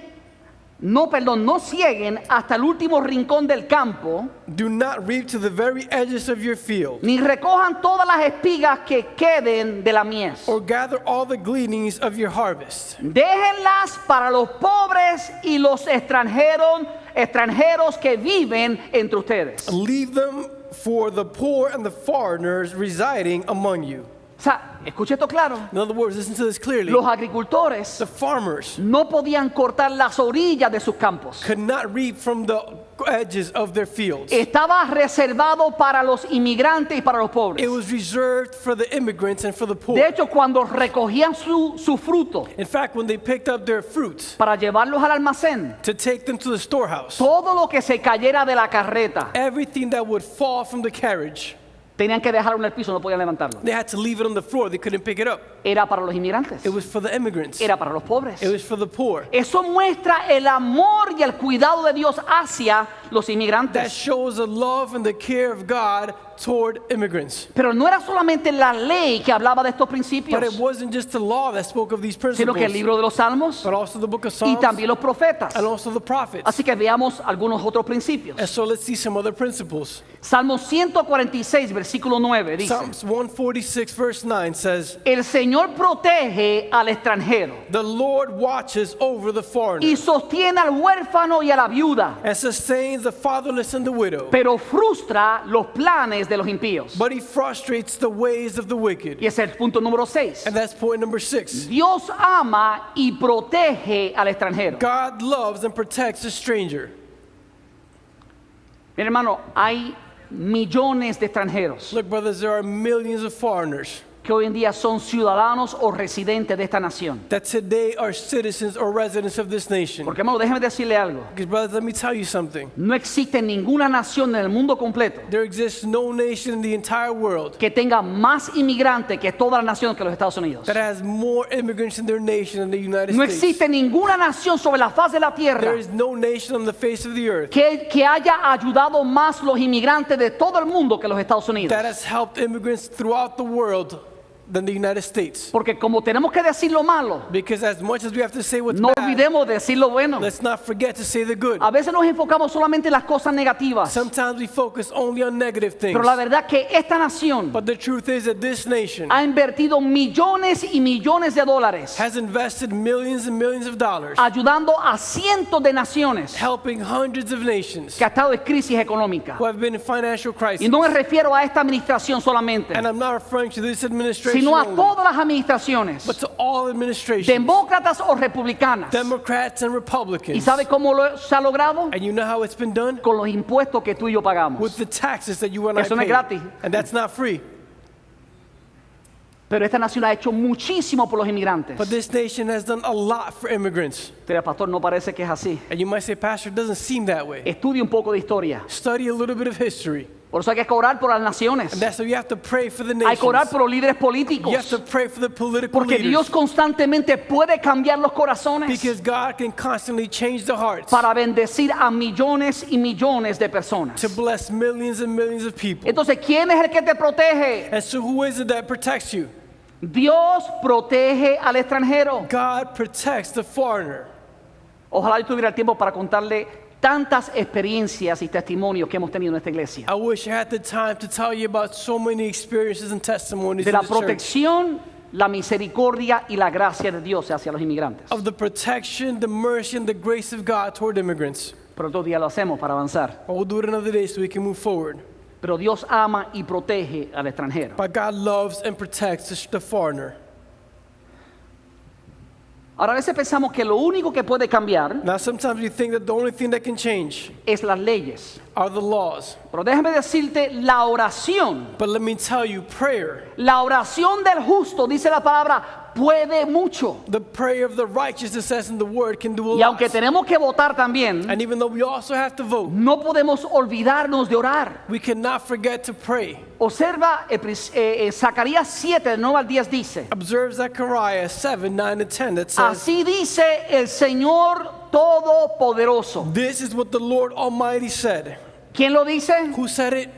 hasta el último rincón del campo, do not reap to the very edges of your field, ni recojan todas las espigas que queden de la mies. or gather all the gleanings of your harvest. Déjenlas para los pobres y los extranjeros que viven entre ustedes. Leave them for the poor and the foreigners residing among you. O sea, escuche esto claro. In other words, listen to this clearly. Los agricultores The farmers no podían cortar las orillas de sus campos. could not reap from the edges of their fields. Estaba reservado para los inmigrantes y para los pobres. It was reserved for the immigrants and for the poor. De hecho, cuando recogían su fruto In fact, when they picked up their fruits para llevarlos al almacén, to take them to the storehouse, todo lo que se cayera de la carreta, everything that would fall from the carriage, tenían que dejarlo en el piso, no podían levantarlo. they had to leave it on the floor. They couldn't pick it up. Era para los inmigrantes, It was for the immigrants. era para los pobres. It was for the poor. Eso muestra el amor y el cuidado de Dios hacia los That inmigrantes. shows the love and the care of God toward immigrants. Pero no era solamente la ley que hablaba de estos But it principios, wasn't just the law that spoke of these sino que el principles, libro de los Salmos but also the book of y Psalms también los profetas. and also the prophets. Así que veamos algunos otros principios. And so let's see some other principles. Salmo 146, versículo 9 dice, Psalms 146 verse 9 says, el Señor protege al extranjero the Lord watches over the foreigner y sostiene al huérfano y a la viuda, and sustains the fatherless and the widow. pero frustra los planes de los impíos. But he frustrates the ways of the wicked. Y ese es el punto número 6. And that's point number 6. Dios ama y protege al extranjero. God loves and protects the stranger. Mi hermano, hay millones de extranjeros Look, brothers, there are millions of foreigners que hoy en día son ciudadanos o residentes de esta nación. that today are citizens or residents of this nation. Porque hermano, déjeme decirle algo. Because brothers, let me tell you something. No existe ninguna nación en el mundo completo There exists no nation in the entire world que tenga más inmigrantes que toda la nación que los Estados Unidos. that has more immigrants in their nation than the United No States. existe ninguna nación sobre la faz de la tierra There is no nation on the face of the earth que haya ayudado más los inmigrantes de todo el mundo que los Estados Unidos. that has helped immigrants throughout the world than the United States. Porque como tenemos que decir lo malo, Because as much as we have to say what's no bad, olvidemos de decir lo bueno. let's not forget to say the good. A veces nos enfocamos solamente en las cosas negativas. Sometimes we focus only on negative things. Pero la verdad que esta nación But the truth is that this nation ha invertido millones y millones de dólares has invested millions and millions of dollars ayudando a cientos de naciones helping hundreds of nations que ha estado en crisis económica. who have been in financial crisis. Y no me refiero a esta administración solamente, And I'm not referring to this administration sino a only, todas las administraciones, but to all administrations, demócratas o republicanas. Democrats and ¿Y Republicans. sabe cómo se ha logrado? And you know how it's been done? Con los impuestos que tú y yo pagamos. With the taxes that you and I Eso no es pay. gratis. And that's not free. Pero esta nación ha hecho muchísimo por los inmigrantes. But this nation has done a lot for immigrants. Usted dirá, pastor, no parece que es así. And you might say, Pastor, it doesn't seem that way. Estudie un poco de historia. Study a little bit of history. Por eso hay que orar por las naciones. And that's why you have to pray for the Hay que orar nations. por los líderes You have políticos. to pray for the political Porque leaders. Dios constantemente puede cambiar los corazones Because God can constantly change the hearts para bendecir a millones y millones de personas. to bless millions and millions of people. Entonces, ¿quién es el que te protege? And so who is it that protects you? Dios protege al extranjero. God protects the foreigner. Ojalá yo tuviera el tiempo para contarle tantas experiencias y testimonios que hemos tenido en esta iglesia. I wish I had the time to tell you about so many experiences and testimonies De in la this church. protección, la misericordia y la gracia de Dios hacia los inmigrantes. Of the protection, the mercy, and the grace of God toward immigrants. Pero otro día lo hacemos para avanzar. But we'll do it another day so we can move forward. Pero Dios ama y protege al extranjero. But God loves and protects the foreigner. Ahora a veces pensamos que lo único que puede cambiar Now sometimes we think that the only thing that can change es las leyes. are the laws. Pero déjame decirte, la oración But let me tell you, prayer, del justo, dice la palabra, puede mucho. the prayer of the righteous, it says in the word, can do a Y lot. aunque tenemos que votar también, And even though we also have to vote, no podemos olvidarnos de orar. we cannot forget to pray. Observa Zacarías 7, del 9 al 10 dice, Observe Zechariah 7, 9 and 10 that says, así dice el Señor Todopoderoso. this is what the Lord Almighty said. ¿Quién lo dice? Who said it?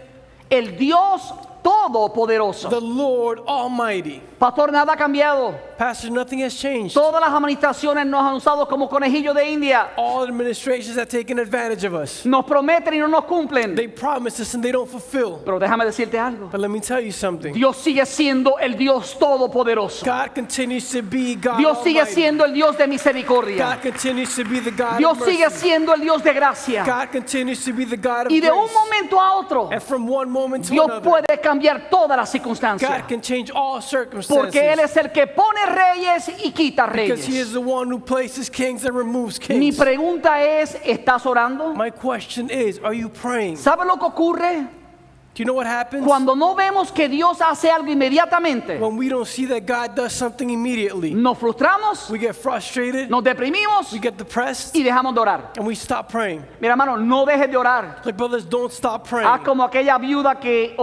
El Dios Todopoderoso. The Lord Almighty. Pastor, nada ha cambiado. Pastor, nothing has changed. Todas las administraciones nos han usado como conejillos de India. All administrations have taken advantage of us. Nos prometen y no nos cumplen. They promise us and they don't fulfill. Pero déjame decirte algo. But let me tell you something. Dios sigue siendo el Dios Todopoderoso. God continues to be God Dios sigue Almighty. siendo el Dios de misericordia. God continues to be the God Dios of mercy. sigue siendo el Dios de gracia. God continues to be the God of Y de un grace. momento a otro, And from one moment to Dios another, puede cambiar todas las circunstancias. God can change all circumstances. Porque Él es el que pone reyes y quita Because He reyes. is the one who places kings and removes Mi kings. pregunta es, ¿estás orando? My question is, are you praying? ¿Sabe lo que ocurre? Do you know what happens? Cuando no vemos que Dios hace algo inmediatamente, When we don't see that God does something immediately, nos frustramos, we get frustrated, nos deprimimos we get depressed, y dejamos de orar. and we stop praying. Mira, hermano, no dejes de orar. Like, brothers, don't stop Haz praying. como aquella viuda que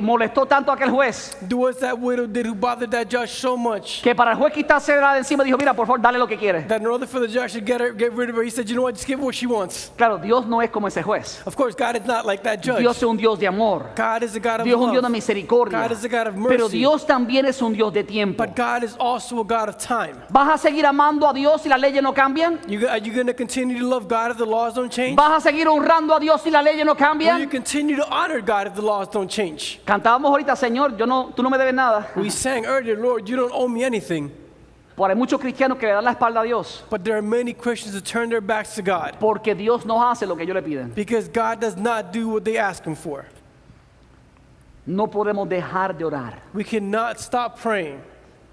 molestó tanto a aquel juez, Do as that widow did who bothered that judge so much que para el juez quitarse de encima dijo, mira, por favor, dale lo que quiere. that in order for the judge to get rid of her, he said, you know what, just give her what she wants. Claro, Dios no es como ese juez. Of course, God is not like that judge. Dios es un Dios de amor. God is a God of Dios es un Dios de love. misericordia. God is a God of mercy. Pero Dios también es un Dios de tiempo. But God is also a God of time. ¿Vas a seguir amando a Dios si las leyes no cambian? Are you going to continue to love God if the laws don't change? ¿Vas a seguir honrando a Dios si las leyes no Will you cambian? continue to honor God if the laws don't change? Cantábamos ahorita, Señor, tú no me debes nada. We sang earlier, Lord, you don't owe me anything. Pero hay muchos cristianos que le dan la espalda a Dios But there are many Christians who turn their backs to God porque Dios no hace lo que ellos le piden. because God does not do what they ask Him for. No podemos dejar de orar. We cannot stop praying.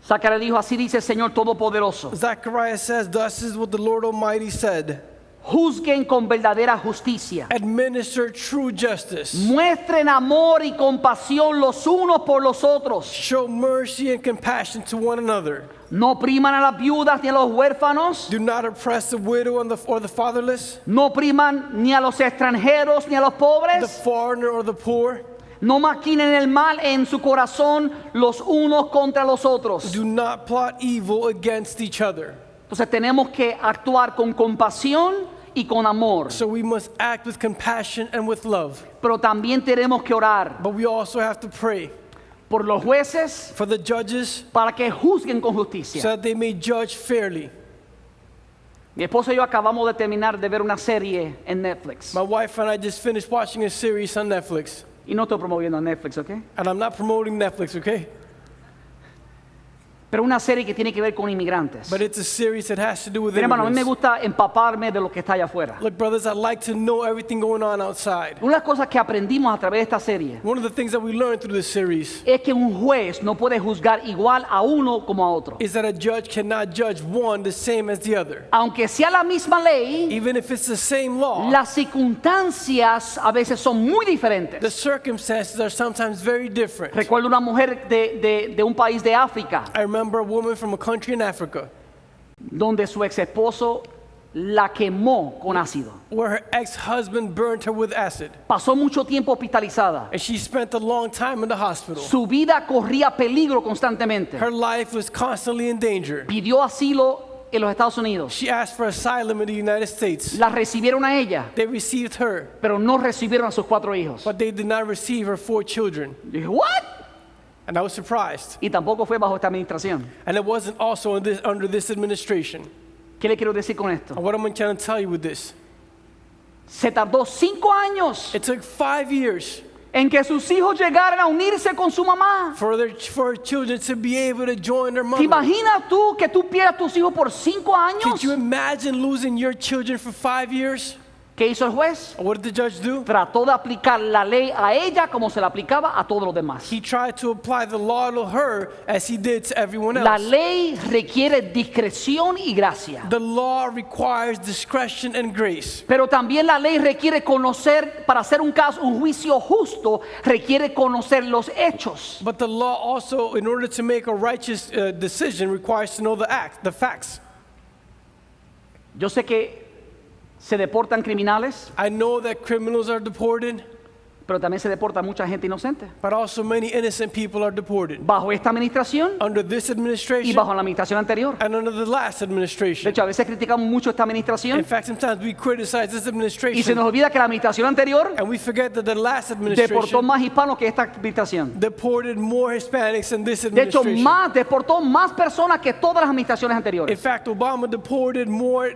Zacarías dijo, así dice el Señor Todopoderoso. Zechariah says, thus is what the Lord Almighty said. Juzguen con verdadera justicia. Administer true justice. Muestren amor y compasión los unos por los otros. Show mercy and compassion to one another. No opriman a las viudas ni a los huérfanos. Do not oppress the widow or the fatherless, No opriman ni a los extranjeros ni a los the pobres. foreigner or the poor. No maquinen el mal en su corazón los unos contra los otros. Do not plot evil against each other. Entonces tenemos que actuar con compasión y con amor. So we must act with compassion and with love. Pero también tenemos que orar But we also have to pray por los jueces for the judges para que juzguen con so justicia. that they may judge fairly. Mi esposo y yo acabamos de terminar de ver una serie en Netflix. My wife and I just finished watching a series on Netflix. Y no estoy promoviendo a Netflix, ¿ok? And I'm not promoting Netflix, okay? Pero una serie que tiene que ver con inmigrantes. But it's a series that has to do with Mira, hermano, a mí me immigrants. gusta empaparme de lo que está allá afuera. Look, brothers, I like to know everything going on outside. Una de las cosas que aprendimos a través de esta serie One of the things that we learned through this series es que un juez no puede juzgar igual a uno como a otro. is that a judge cannot judge one the same as the other. Aunque sea la misma ley, Even if it's the same law, las circunstancias a veces son muy the diferentes. circumstances are sometimes very different. Recuerdo una mujer de un país de África I remember a woman from a country in Africa donde su ex esposo la quemó con ácido. where her ex-husband burned her with acid. Pasó mucho tiempo hospitalizada. And she spent a long time in the hospital. Su vida corría peligro constantemente. Her life was constantly in danger. Pidió asilo en los Estados Unidos. She asked for asylum in the United States. La recibieron a ella, They received her, pero no recibieron a sus 4 hijos. but they did not receive her 4 children. Yo dije, ¿what? And I was surprised. Y tampoco fue bajo esta administración. And it wasn't also under this administration. ¿Qué le quiero decir con esto? And what am I trying to tell you with this? Se tardó 5 años It took 5 years en que sus hijos llegaran a unirse con su mamá. for her children to be able to join their ¿Te mother. imaginas tú que tú pierdas tus hijos por 5 años? Could you imagine losing your children for 5 years? ¿Qué hizo el juez? What did the judge do? Trató de aplicar la ley a ella como se la aplicaba a todos los demás. He tried to apply the law to her as he did to everyone La else. ley requiere discreción y gracia. The law requires discretion and grace. Pero también la ley requiere conocer, para hacer un juicio justo, requiere conocer los hechos. But the law also, in order to make a righteous decision, requires to know the facts. Yo sé que se deportan criminales, I know that criminals are deported, pero también se deporta mucha gente inocente. but also many innocent people are deported. Bajo esta administración Under this y administration bajo la administración anterior. and under the last De administration. hecho, a veces criticamos mucho esta In administración fact, sometimes we criticize this y se administration nos olvida que la administración anterior and we forget that the last deportó administration más hispanos que esta administración. deported more Hispanics than this De hecho, administration. deportó más personas que todas las administraciones In anteriores. fact, Obama deported more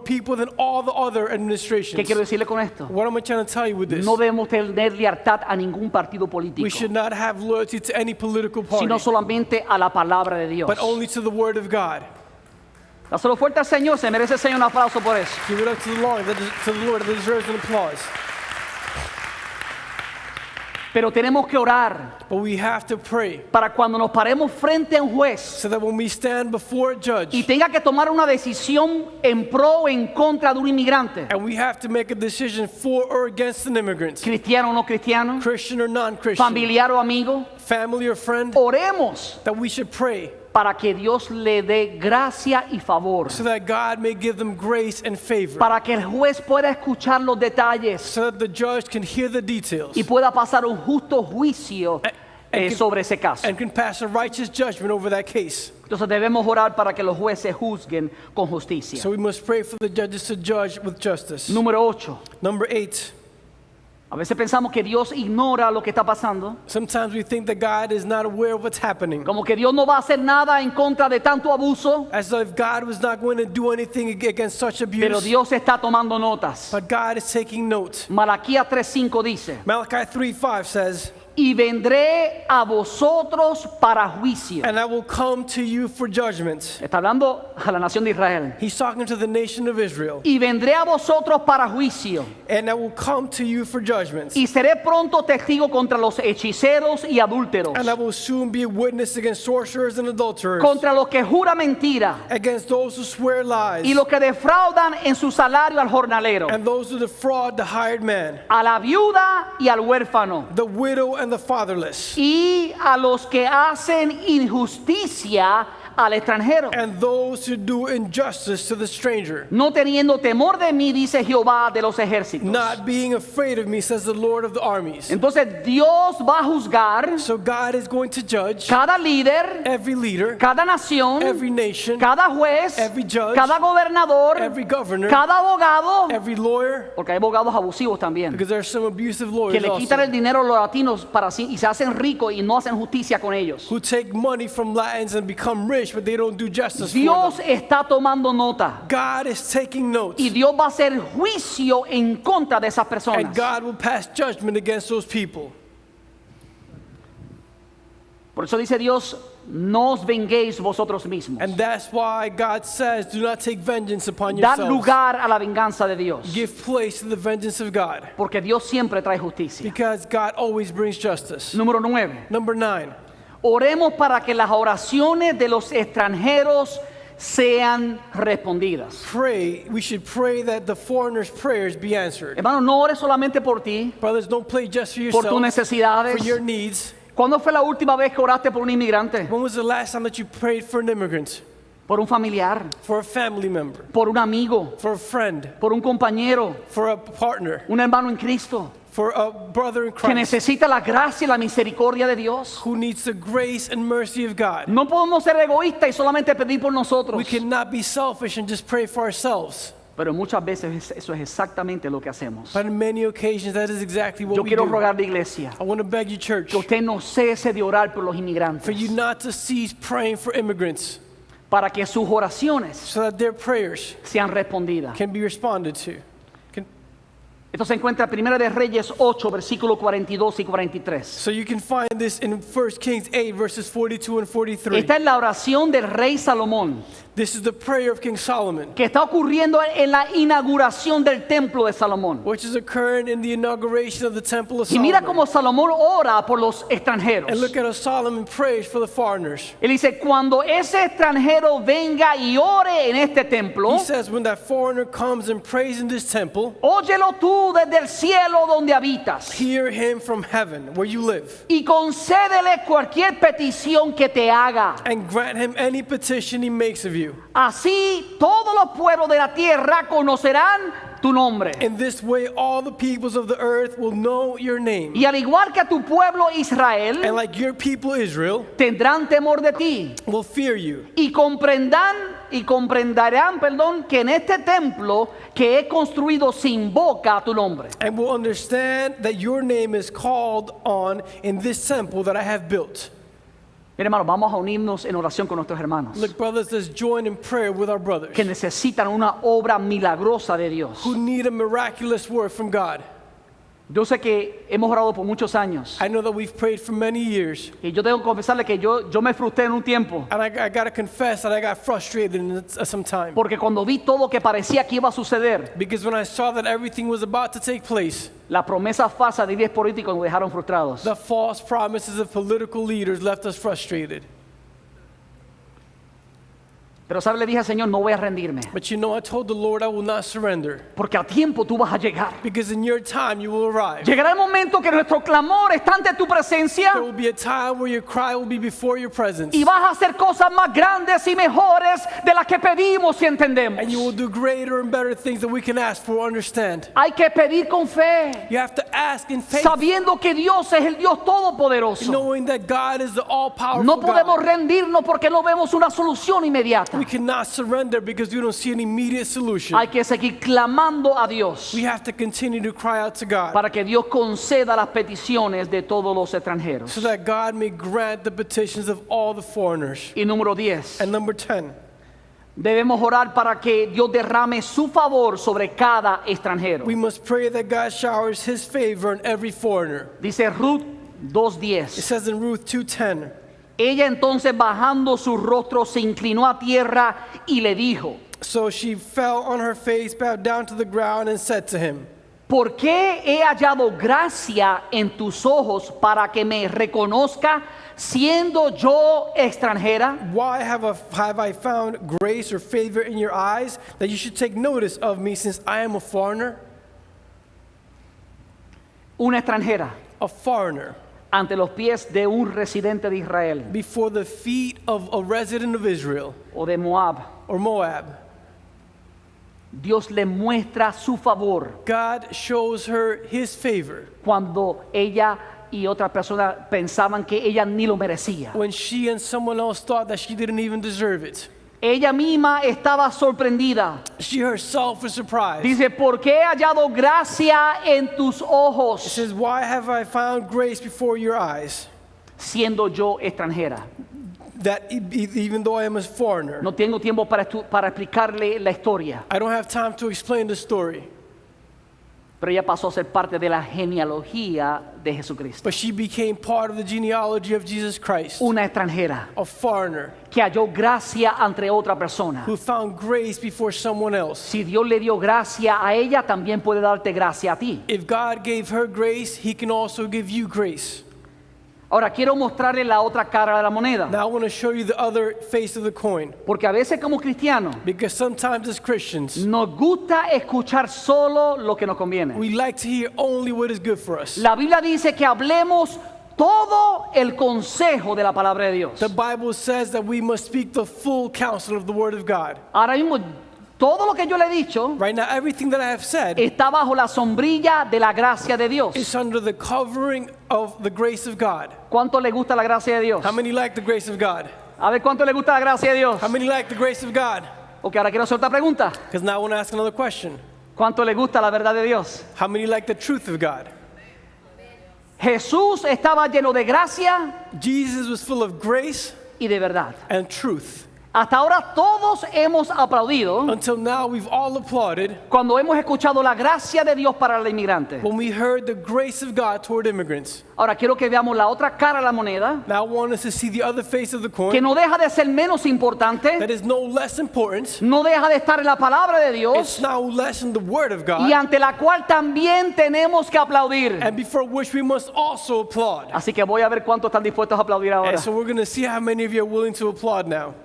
people than all the other ¿Qué administrations. quiero decirle con esto? What am I trying to tell you with this? No debemos tener lealtad a ningún partido político, We should not have loyalty to any political party, sino solamente a la palabra de Dios. but only to the Word of God. Dáselo fuerte al Señor, se merece el Señor un aplauso por eso. Give it up to the Lord that deserves an applause. Pero tenemos que orar But we have to pray para cuando nos paremos frente a un juez so that when we stand before a y judge tenga que tomar una decisión en pro o en contra de un inmigrante, and we have to make a decision for or against an immigrant, cristiano o no cristiano, Christian or non-Christian, familiar o amigo, family or friend, oremos that we should pray para que Dios le dé gracia y favor, so that God may give them grace and favor, para que el juez pueda escuchar los detalles so that the judge can hear the details y pueda pasar un justo juicio sobre ese caso. and can pass a righteous judgment over that case. Entonces debemos orar para que los jueces juzguen con justicia. So we must pray for the judges to judge with justice. Número 8. Number 8, A veces pensamos que Dios ignora lo que está pasando, sometimes we think that God is not aware of what's happening, como que Dios no va a hacer nada en contra de tanto abuso, as though if God was not going to do anything against such pero abuse. Dios está tomando notas. But God is taking note. Malaquías 3:5 dice: Malachi 3:5 says, y vendré a vosotros para juicio. and I will come to you for judgment. Está hablando a la nación de Israel. He's talking to the nation of Israel. Y vendré a vosotros para juicio. And I will come to you for judgment. Y seré pronto testigo contra los hechiceros y adúlteros, And I will soon be a witness against sorcerers and adulterers, contra los que juran mentira against those who swear lies, y los que defraudan en su salario al jornalero, and those who defraud the hired man, a la viuda y al huérfano, the widow and the fatherless, y a los que hacen injusticia al extranjero, and those who do injustice to the stranger, no teniendo temor de mí, dice Jehová de los ejércitos. not being afraid of me, says the Lord of the armies. Entonces Dios va a juzgar So God is going to judge cada líder, every leader, cada nación, every nation, cada juez, every judge, cada gobernador, every governor, cada abogado, every lawyer, porque hay abogados abusivos también, because there are some abusive que lawyers le quitan el also, dinero a los latinos para sí y se hacen ricos y no hacen justicia con ellos. who take money from Latins and become rich, but they don't do justice for Dios them. está tomando nota God is taking notes, y Dios va a hacer juicio en contra de esas and personas. God will pass judgment against those people. Por eso dice Dios, no os venguéis vosotros mismos. And that's why God says, do not take vengeance upon Dar yourselves. lugar a la venganza de Dios, Give place to the vengeance of God, porque Dios siempre trae justicia. because God always brings justice. Número 9. Number 9, Oremos para que las oraciones de los extranjeros sean respondidas. we should pray that the foreigners' prayers be answered. Hermano, no ores solamente por ti, Brothers, don't play just for por tus yourself, necesidades. for your needs. ¿Cuándo fue la última vez que oraste por un inmigrante? When was the last time that you prayed for an immigrant, Por un familiar, for a family member, por un amigo, for a friend, por un compañero, for a partner, un hermano en Cristo, for a brother in que Christ necesita la gracia y la misericordia de Dios? who needs the grace and mercy of God? No podemos ser egoístas y solamente pedir por nosotros. We cannot be selfish and just pray for ourselves. Pero muchas veces eso es exactamente lo que hacemos. But on many occasions, that is exactly what Yo we quiero do. rogar de iglesia I want to beg you, church, que usted no cese de orar por los inmigrantes, for you not to cease praying for immigrants, para que sus oraciones so that their prayers sean respondidas. can be responded to. Esto se encuentra en 1 de Reyes 8, versículos 42 y 43. So you can find this in 1 Kings 8, verses 42 and 43. Esta es la oración del rey Salomón, This is the prayer of King Solomon, que está ocurriendo en la inauguración del templo de Salomón. which is occurring in the inauguration of the Temple of Y mira Solomon. cómo Salomón ora por los extranjeros. And look at how Solomon prays for the foreigners. Él dice, cuando ese extranjero venga y ore en este templo, He says, when that foreigner comes and prays in this temple, óyelo tú desde el cielo donde habitas hear him from heaven, where you live, y concédele cualquier petición que te haga. and grant him any petition he makes of you. Así todos los pueblos de la tierra conocerán tu nombre. In this way, all the peoples of the earth will know your name. Y al igual que a tu pueblo And Israel, like your people Israel, tendrán temor de ti will fear you. y comprenderán, que en este templo que he construido se invoca tu nombre. And will understand that your name is called on in this temple that I have built. Mira, hermano, vamos a unirnos en oración con nuestros hermanos Look, brothers, let's join in prayer with our brothers que necesitan una obra milagrosa de Dios. who need a miraculous word from God. Yo sé que hemos orado por muchos años I know that we've prayed for many years, y yo tengo que confesarle que yo me frustré en un tiempo and I got to confess that I got frustrated in some time. porque cuando vi todo que parecía que iba a suceder, Because when I saw that everything was about to take place, la promesa falsa de líderes políticos nos dejaron frustrados. the false promises of political leaders left us frustrated. Pero sabe, le dije al Señor, no voy a rendirme, But you know, I told the Lord I will not surrender, porque a tiempo tú vas a llegar. because in your time you will arrive. Llegará el momento que nuestro clamor está ante tu presencia There will be a time where your cry will be before your presence, y vas a hacer cosas más grandes y mejores de las que pedimos y entendemos. and you will do greater and better things that we can ask for or understand. Hay que pedir con fe, You have to ask in faith, sabiendo que Dios es el Dios todopoderoso. knowing that God is the all-powerful No podemos God. rendirnos porque no vemos una solución inmediata. We cannot surrender because we don't see an immediate solution. Hay que seguir clamando a Dios We have to continue to cry out to God para que Dios conceda las peticiones de todos los extranjeros. so that God may grant the petitions of all the foreigners. Y número 10, And number 10, debemos orar para que Dios derrame su favor sobre cada extranjero. we must pray that God showers His favor on every foreigner. Dice Ruth 2:10. It says in Ruth 2:10, Ella entonces bajando su rostro se inclinó a tierra y le dijo, so she fell on her face, bowed down to the ground, and said to him, ¿por qué he hallado gracia en tus ojos para que me reconozca siendo yo extranjera? why have I found grace or favor in your eyes that you should take notice of me since I am a foreigner? Una extranjera A foreigner ante los pies de un residente de Israel before the feet of a resident of Israel o de Moab. or Moab. Dios le muestra su favor God shows her his favor cuando ella y otra persona pensaban que ella ni lo merecía. when she and someone else thought that she didn't even deserve it. Ella misma estaba sorprendida. She herself was surprised. Dice, ¿por qué he hallado gracia en tus It ojos says, why have I found grace before your eyes? siendo yo extranjera? That even though I am a foreigner, No tengo tiempo para explicarle la historia, I don't have time to explain the story. pero ella pasó a ser parte de la genealogía de Jesucristo. But she became part of the genealogy of Jesus Christ, Una extranjera a foreigner que halló gracia ante otra persona. who found grace before someone else. Si Dios le dio gracia a ella, también puede darte gracia a ti. If God gave her grace, he can also give you grace. Ahora quiero mostrarle la otra cara de la moneda, Now I want to show you the other face of the coin, porque a veces como cristianos because sometimes as Christians, nos gusta escuchar solo lo que nos conviene. we like to hear only what is good for us. La Biblia dice que hablemos todo el consejo de la palabra de Dios. The Bible says that we must speak the full counsel of the Word of God. Ahora mismo, todo lo que yo le he dicho Right now, everything that I have said está bajo la sombrilla de la gracia de Dios. is under the covering of the grace of God. ¿Cuánto le gusta la gracia de Dios? How many like the grace of God? A ver, ¿cuánto le gusta la gracia de Dios? How many like the grace of God? Ok, ahora quiero hacer otra pregunta. Because now I want to ask another question. ¿Cuánto le gusta la verdad de Dios? How many like the truth of God? Jesús estaba lleno de gracia Jesus was full of grace y de verdad. and truth. Hasta ahora todos hemos aplaudido Until now, we've all applauded cuando hemos escuchado la gracia de Dios para el inmigrante. when we heard the grace of God toward immigrants. Ahora quiero que veamos la otra cara de la moneda, Now I want us to see the other face of the que coin no deja de ser menos importante, that is no less important. no deja de estar en la palabra de It's Dios now less in the Word of y God, ante la cual también tenemos que aplaudir. and before which we must also applaud. Así que voy a ver cuántos están dispuestos a aplaudir ahora. And so we're going to see how many of you are willing to applaud now.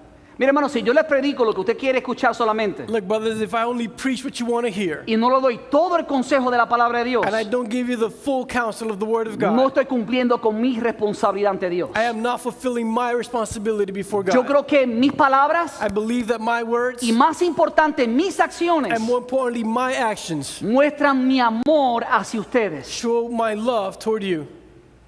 Mire, hermano, si yo les predico lo que usted quiere escuchar solamente Look, brothers, if I only preach what you want to hear, y no le doy todo el consejo de la palabra de Dios, and I don't give you the full counsel of the Word of no God, estoy cumpliendo con mi responsabilidad ante Dios. I am not fulfilling my responsibility before Yo God. creo que mis palabras I believe that my words, y más importante mis acciones and more importantly, my actions, muestran mi amor hacia ustedes, show my love toward you,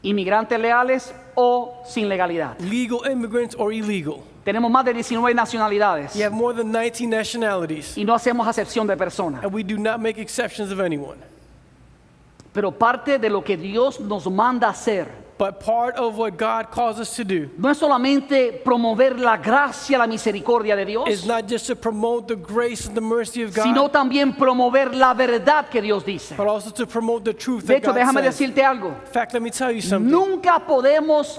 inmigrantes leales o sin legalidad. legal immigrants or illegal. Tenemos más de 19 nacionalidades You have more than 19 nationalities, y no hacemos acepción de personas. and we do not make exceptions of anyone. Pero parte de lo que Dios nos manda hacer But part of what God calls us to do no es solamente promover la gracia, la misericordia de Dios, is not just to promote the grace and the mercy of God, sino también promover la verdad que Dios dice. but also to promote the truth De that hecho, God déjame says. decirte algo. In fact, let me tell you something. Nunca podemos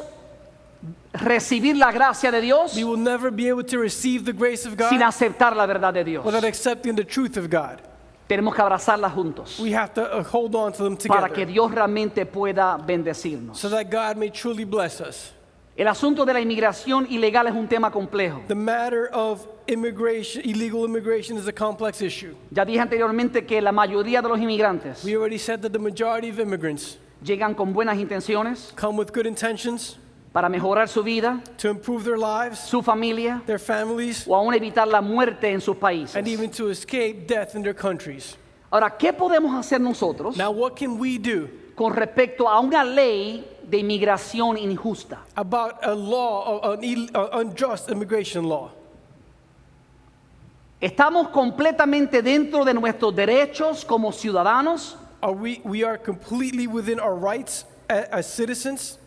recibir la gracia de Dios We will never be able to receive the grace of God sin aceptar la verdad de Dios. without accepting the truth of God. Tenemos que abrazarla juntos We have to hold on to them para que together Dios realmente pueda bendecirnos. so that God may truly bless us. El asunto de la inmigración ilegal es un tema complejo. The matter of immigration, illegal immigration, is a complex issue. Ya dije anteriormente que la mayoría de los inmigrantes We already said that the majority of immigrants llegan con buenas intenciones come with good intentions para mejorar su vida, to improve their lives, su familia their families, o aún evitar la muerte en sus países. and even to escape death in their countries. Ahora, ¿qué podemos hacer nosotros Now, what can we do con respecto a una ley de inmigración injusta? about a law, an unjust immigration law? ¿Estamos completamente dentro de nuestros derechos como ciudadanos? Are we are completely within our rights as citizens?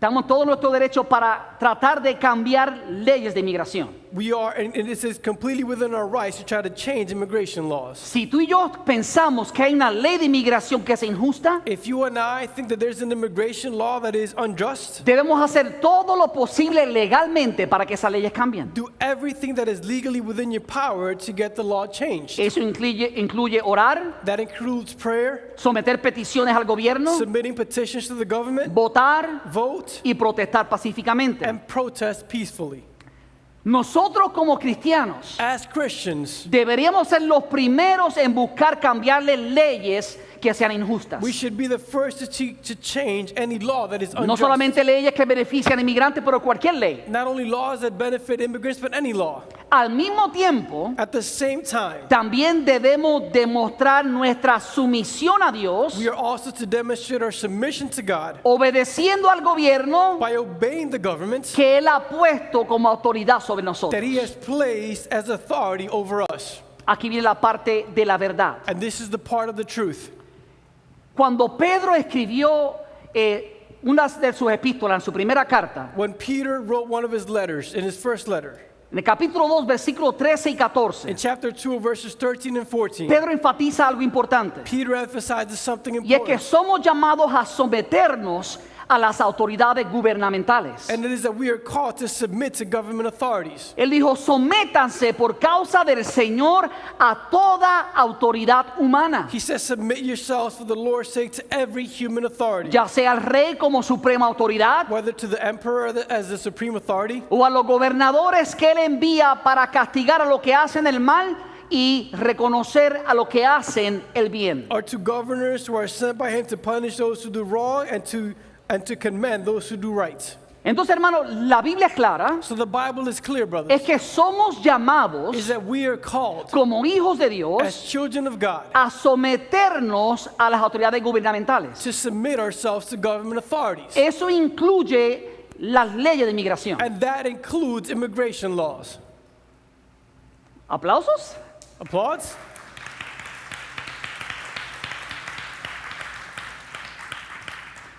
Estamos todos nuestros derechos para tratar de cambiar leyes de inmigración. we are, and this is completely within our rights to try to change immigration laws. Si tú y yo pensamos que hay una ley de inmigración que es injusta, If you and I think that there's an immigration law that is unjust, debemos hacer todo lo posible legalmente para que esas leyes cambien. do everything that is legally within your power to get the law changed. Eso incluye orar, That includes prayer, someter peticiones al gobierno, submitting petitions to the government, votar vote, y protestar pacíficamente. and protest peacefully. Nosotros como cristianos As Christians, deberíamos ser los primeros en buscar cambiarle leyes que sean injustas. we should be the first to change any law that is No unjust. solamente leyes que benefician a inmigrantes, pero cualquier ley. Not only laws that benefit immigrants, but any law. Al mismo tiempo, At the same time, también debemos demostrar nuestra sumisión a Dios, we are also to demonstrate our submission to God obedeciendo al gobierno by obeying the government que Él ha puesto como autoridad sobre nosotros. that He has placed as authority over us. Aquí viene la parte de la verdad. And this is the part of the truth. Cuando Pedro escribió una de sus epístolas, en su primera carta, When Peter wrote one of his letters, in his first letter, en el capítulo 2, versículos 13 y 14, in chapter 2, verses 13 and 14, Pedro enfatiza algo importante. Peter emphasizes something Y es que important. somos llamados a someternos a las autoridades gubernamentales. And it is that we are called to submit to government authorities. Él dijo, sométanse por causa del Señor a toda autoridad humana, He says, submit yourselves for the Lord's sake to every human authority, ya sea al rey como suprema autoridad whether to the emperor as the supreme authority, o a los gobernadores que él envía para castigar a los que hacen el mal y reconocer a los que hacen el bien. or to governors who are sent by him to punish those who do wrong and to commend those who do right. Entonces, hermano, la Biblia es clara, So the Bible is clear, es brothers, que somos llamados is that we are called como hijos de as Dios children of God a someternos a las autoridades gubernamentales. to submit ourselves to government authorities. Eso incluye las leyes de inmigración. And that includes immigration laws. ¿Aplausos? Applause?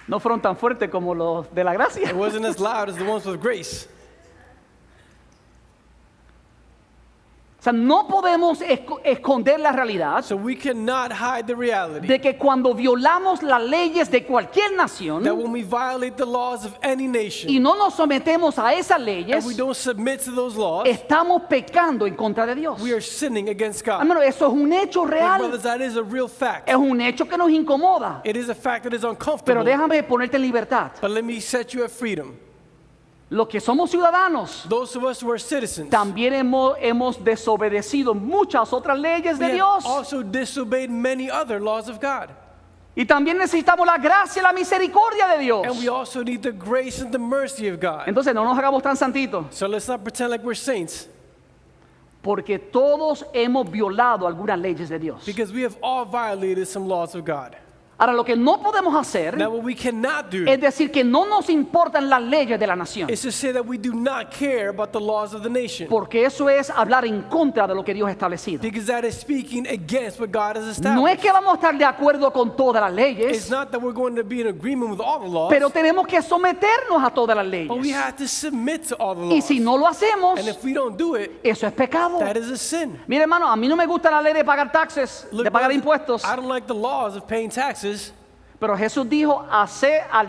No fueron tan fuertes como los de la gracia. It wasn't as loud as the ones with grace. O sea, no podemos esconder la realidad So we cannot hide the reality de que cuando violamos las leyes de cualquier nación that when we violate the laws of any nation y no nos sometemos a esas and leyes, we don't submit to those laws, estamos pecando en contra de Dios. we are sinning against God. Hermano, eso es un hecho And real. brothers, that is a real fact. Es un hecho que nos incomoda. It is a fact that is Pero uncomfortable. déjame ponerte en libertad. But let me set you at freedom. Los que somos ciudadanos Those of us who are citizens, también hemos desobedecido muchas otras leyes we de have Dios. also disobeyed many other laws of God. Y también necesitamos la gracia y la misericordia de Dios. And we also need the grace and the mercy of God. Entonces no nos hagamos tan santitos, So let's not pretend like we're saints, porque todos hemos violado algunas leyes de Dios. because we have all violated some laws of God. Ahora, lo que no podemos hacer Now what we cannot do es decir que no nos importan las leyes de la nación, is to say that we do not care about the laws of the nation, porque eso es hablar en contra de lo que Dios ha establecido. because that is speaking against what God has No es established. que vamos a estar de acuerdo con todas las It's leyes, not that we're going to be in agreement with all the laws, pero tenemos que someternos a todas las but we leyes. have to submit to all the Y laws. si no lo hacemos, And if we don't do it, eso es pecado. that is a sin. Mire, hermano, a mí no me gusta la ley de pagar taxes, Look, de pagar brothers, impuestos, I don't like the laws of paying taxes, pero Jesús dijo, al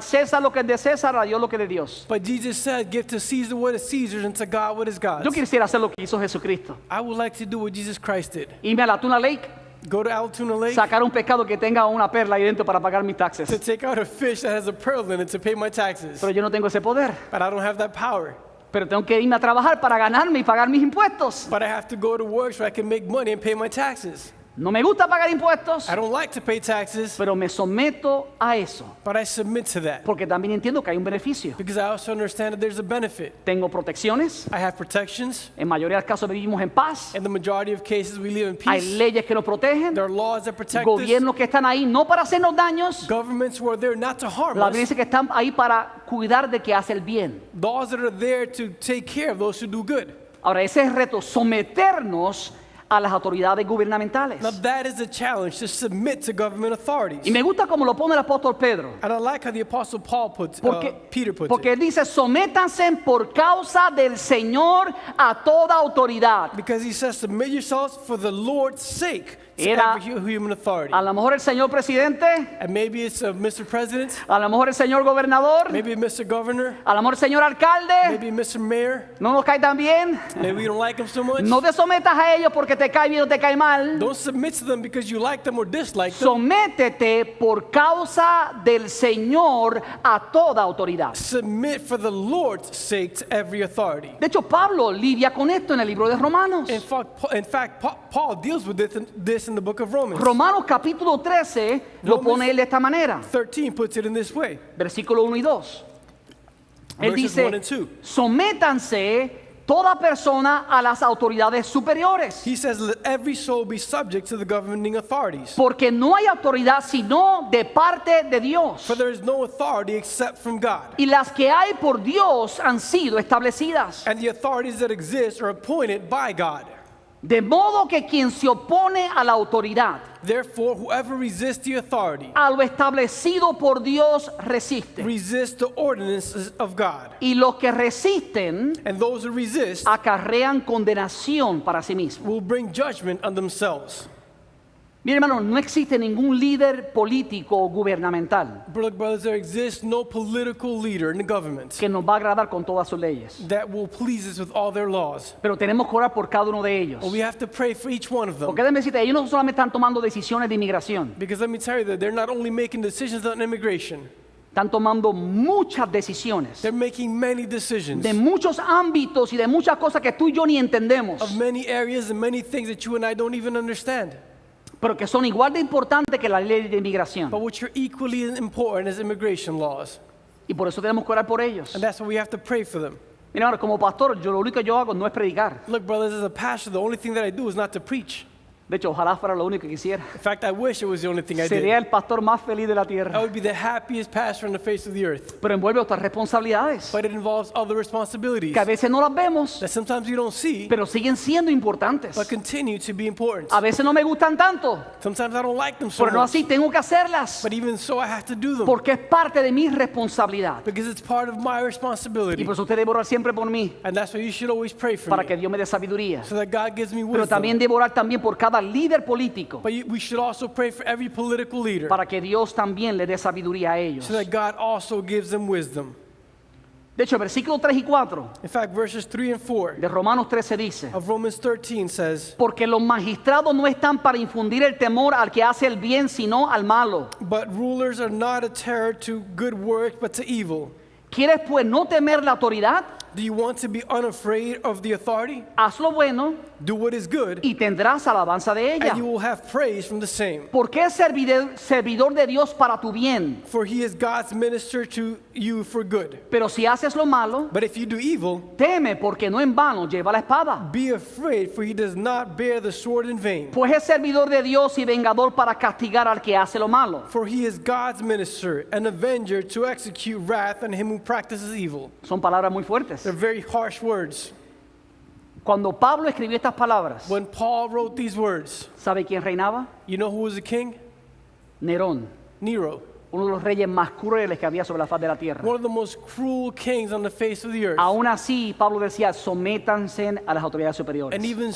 César lo que es de César, a Dios lo que es de Dios. but Jesus said, give to Caesar what is Caesar's and to God what is God's. Yo quisiera hacer lo que hizo Jesucristo. I would like to do what Jesus Christ did. Irme a la Tuna Lake, Go to Altoona Lake sacar un pescado que tenga una perla ahí dentro para pagar mis to taxes. take out a fish that has a pearl in it to pay my taxes. Pero yo no tengo ese poder. But I don't have that power. Pero tengo que irme a trabajar para ganarme y pagar mis impuestos. But I have to go to work so I can make money and pay my taxes. No me gusta pagar impuestos, I don't like to pay taxes, pero me someto a eso. but I submit to that Porque también entiendo que hay un beneficio. because I also understand that there's a benefit. Tengo protecciones. I have protections. En mayoría de los casos vivimos en paz. In the majority of cases, we live in Hay peace. leyes que nos protegen. There are laws that protect us. Gobiernos que están ahí no para hacernos daños. Governments who are there not to harm La Biblia us. dice que están ahí para cuidar de que hace el bien. Laws that are there to take care of those who do good. Ahora, ese es el reto, someternos a las autoridades gubernamentales. Now that is a challenge, to submit to government authorities. Y me gusta como lo pone el apóstol Pedro. And I like how the Apostle Paul puts, Peter puts Porque it. él dice, sométanse por causa del Señor a toda autoridad. Because he says, submit yourselves for the Lord's sake to Era- every human authority. A lo mejor el señor presidente, And maybe it's Mr. President, a lo mejor el señor gobernador, maybe Mr. Governor, a lo mejor el señor alcalde, maybe Mr. Mayor. no nos cae tan bien. Maybe we don't like him so much. No te sometas a ellos porque te cae bien o te cae mal. Don't submit to them because you like them or dislike them. Sométete por causa del Señor a toda autoridad. Submit for the Lord's sake to every authority. De hecho, Pablo lidia con esto en el libro de Romanos. In fact, Paul deals with this in the book of Romans. Romanos capítulo 13 lo Romans pone él de esta manera. 13 puts it in this way. Versículo 1 y 2. Él Verses 1 dice, and 2. sométanse toda persona a las autoridades superiores. He says, let every soul be subject to the governing authorities. Porque no hay autoridad sino de parte de Dios. For there is no authority except from God. Y las que hay por Dios han sido establecidas. And the authorities that exist are appointed by God. De modo que quien se opone a la autoridad, Therefore, whoever resists the authority a lo establecido por Dios resiste. resists the ordinances of God. Y los que resisten And those who resist acarrean condenación para sí mismos. will bring judgment on themselves. Miren, hermano, no existe ningún líder político o gubernamental Brothers, there exists no political leader in the government que nos va a agradar con todas sus leyes. that will please us with all their laws. Pero tenemos que orar por cada uno de ellos. But we have to pray for each one of them. Porque déjenme decirte, ellos no solamente están tomando decisiones de inmigración, Because let me tell you that they're not only making decisions on immigration, están tomando muchas decisiones they're making many decisions de muchos ámbitos y de muchas cosas que tú y yo ni entendemos, of many areas and many things that you and I don't even understand, pero que son igual de importantes que la ley de inmigración. but which are equally as important as immigration laws. Y por eso tenemos que orar por ellos. And that's why we have to pray for them. Mira, hermano, como pastor, yo lo único que yo hago no es predicar. Look, brothers, as a pastor, the only thing that I do is not to preach. De hecho, ojalá fuera lo único que quisiera. In fact, I wish it was the only thing I Sería did. el pastor más feliz de la I tierra. would be the happiest pastor on the face of the earth. Pero envuelve otras responsabilidades But it involves other responsibilities que a veces no las vemos, that sometimes you don't see, pero siguen siendo importantes. but continue to be important. A veces no me gustan tanto, Sometimes I don't like them so pero no much, así tengo que hacerlas but even so I have to do them porque es parte de mi responsabilidad. because it's part of my Y responsibility. por eso usted debe orar siempre por mí, And that's why you should always pray for para que me, Dios me dé sabiduría. so that God gives me Pero también wisdom. debo orar también por cada líder político, But we should also pray for every political leader, para que Dios también le dé sabiduría a ellos. so that God also gives them wisdom. De hecho, el versículo 3 y 4 In fact, verses 3 and 4 de Romanos 13 dice: of Romans 13 says, porque los magistrados no están para infundir el temor al que hace el bien, sino al malo. but rulers are not a terror to good works, but to evil. ¿Quieres pues no temer la autoridad? Do you want to be unafraid of the authority? Haz lo bueno Do what is good, y tendrás alabanza de ella. and you will have praise from the same. Porque es servidor de Dios para tu bien. For he is God's minister to you for good. Pero si haces lo malo, But if you do evil, teme, porque no en vano lleva la espada. be afraid, for he does not bear the sword in vain. Pues es servidor de Dios y vengador para castigar al que hace lo malo. For he is God's minister, an avenger to execute wrath on him who practices evil. Son palabras muy fuertes. They're very harsh words. Cuando Pablo escribió estas palabras, When Paul wrote these words, ¿sabe quién reinaba? you know who was the king? Nerón, Nero. uno de los reyes más crueles que había sobre la faz de la tierra. One of the most cruel kings on the face of the earth. Aún así, Pablo decía, sométanse a las autoridades superiores. And even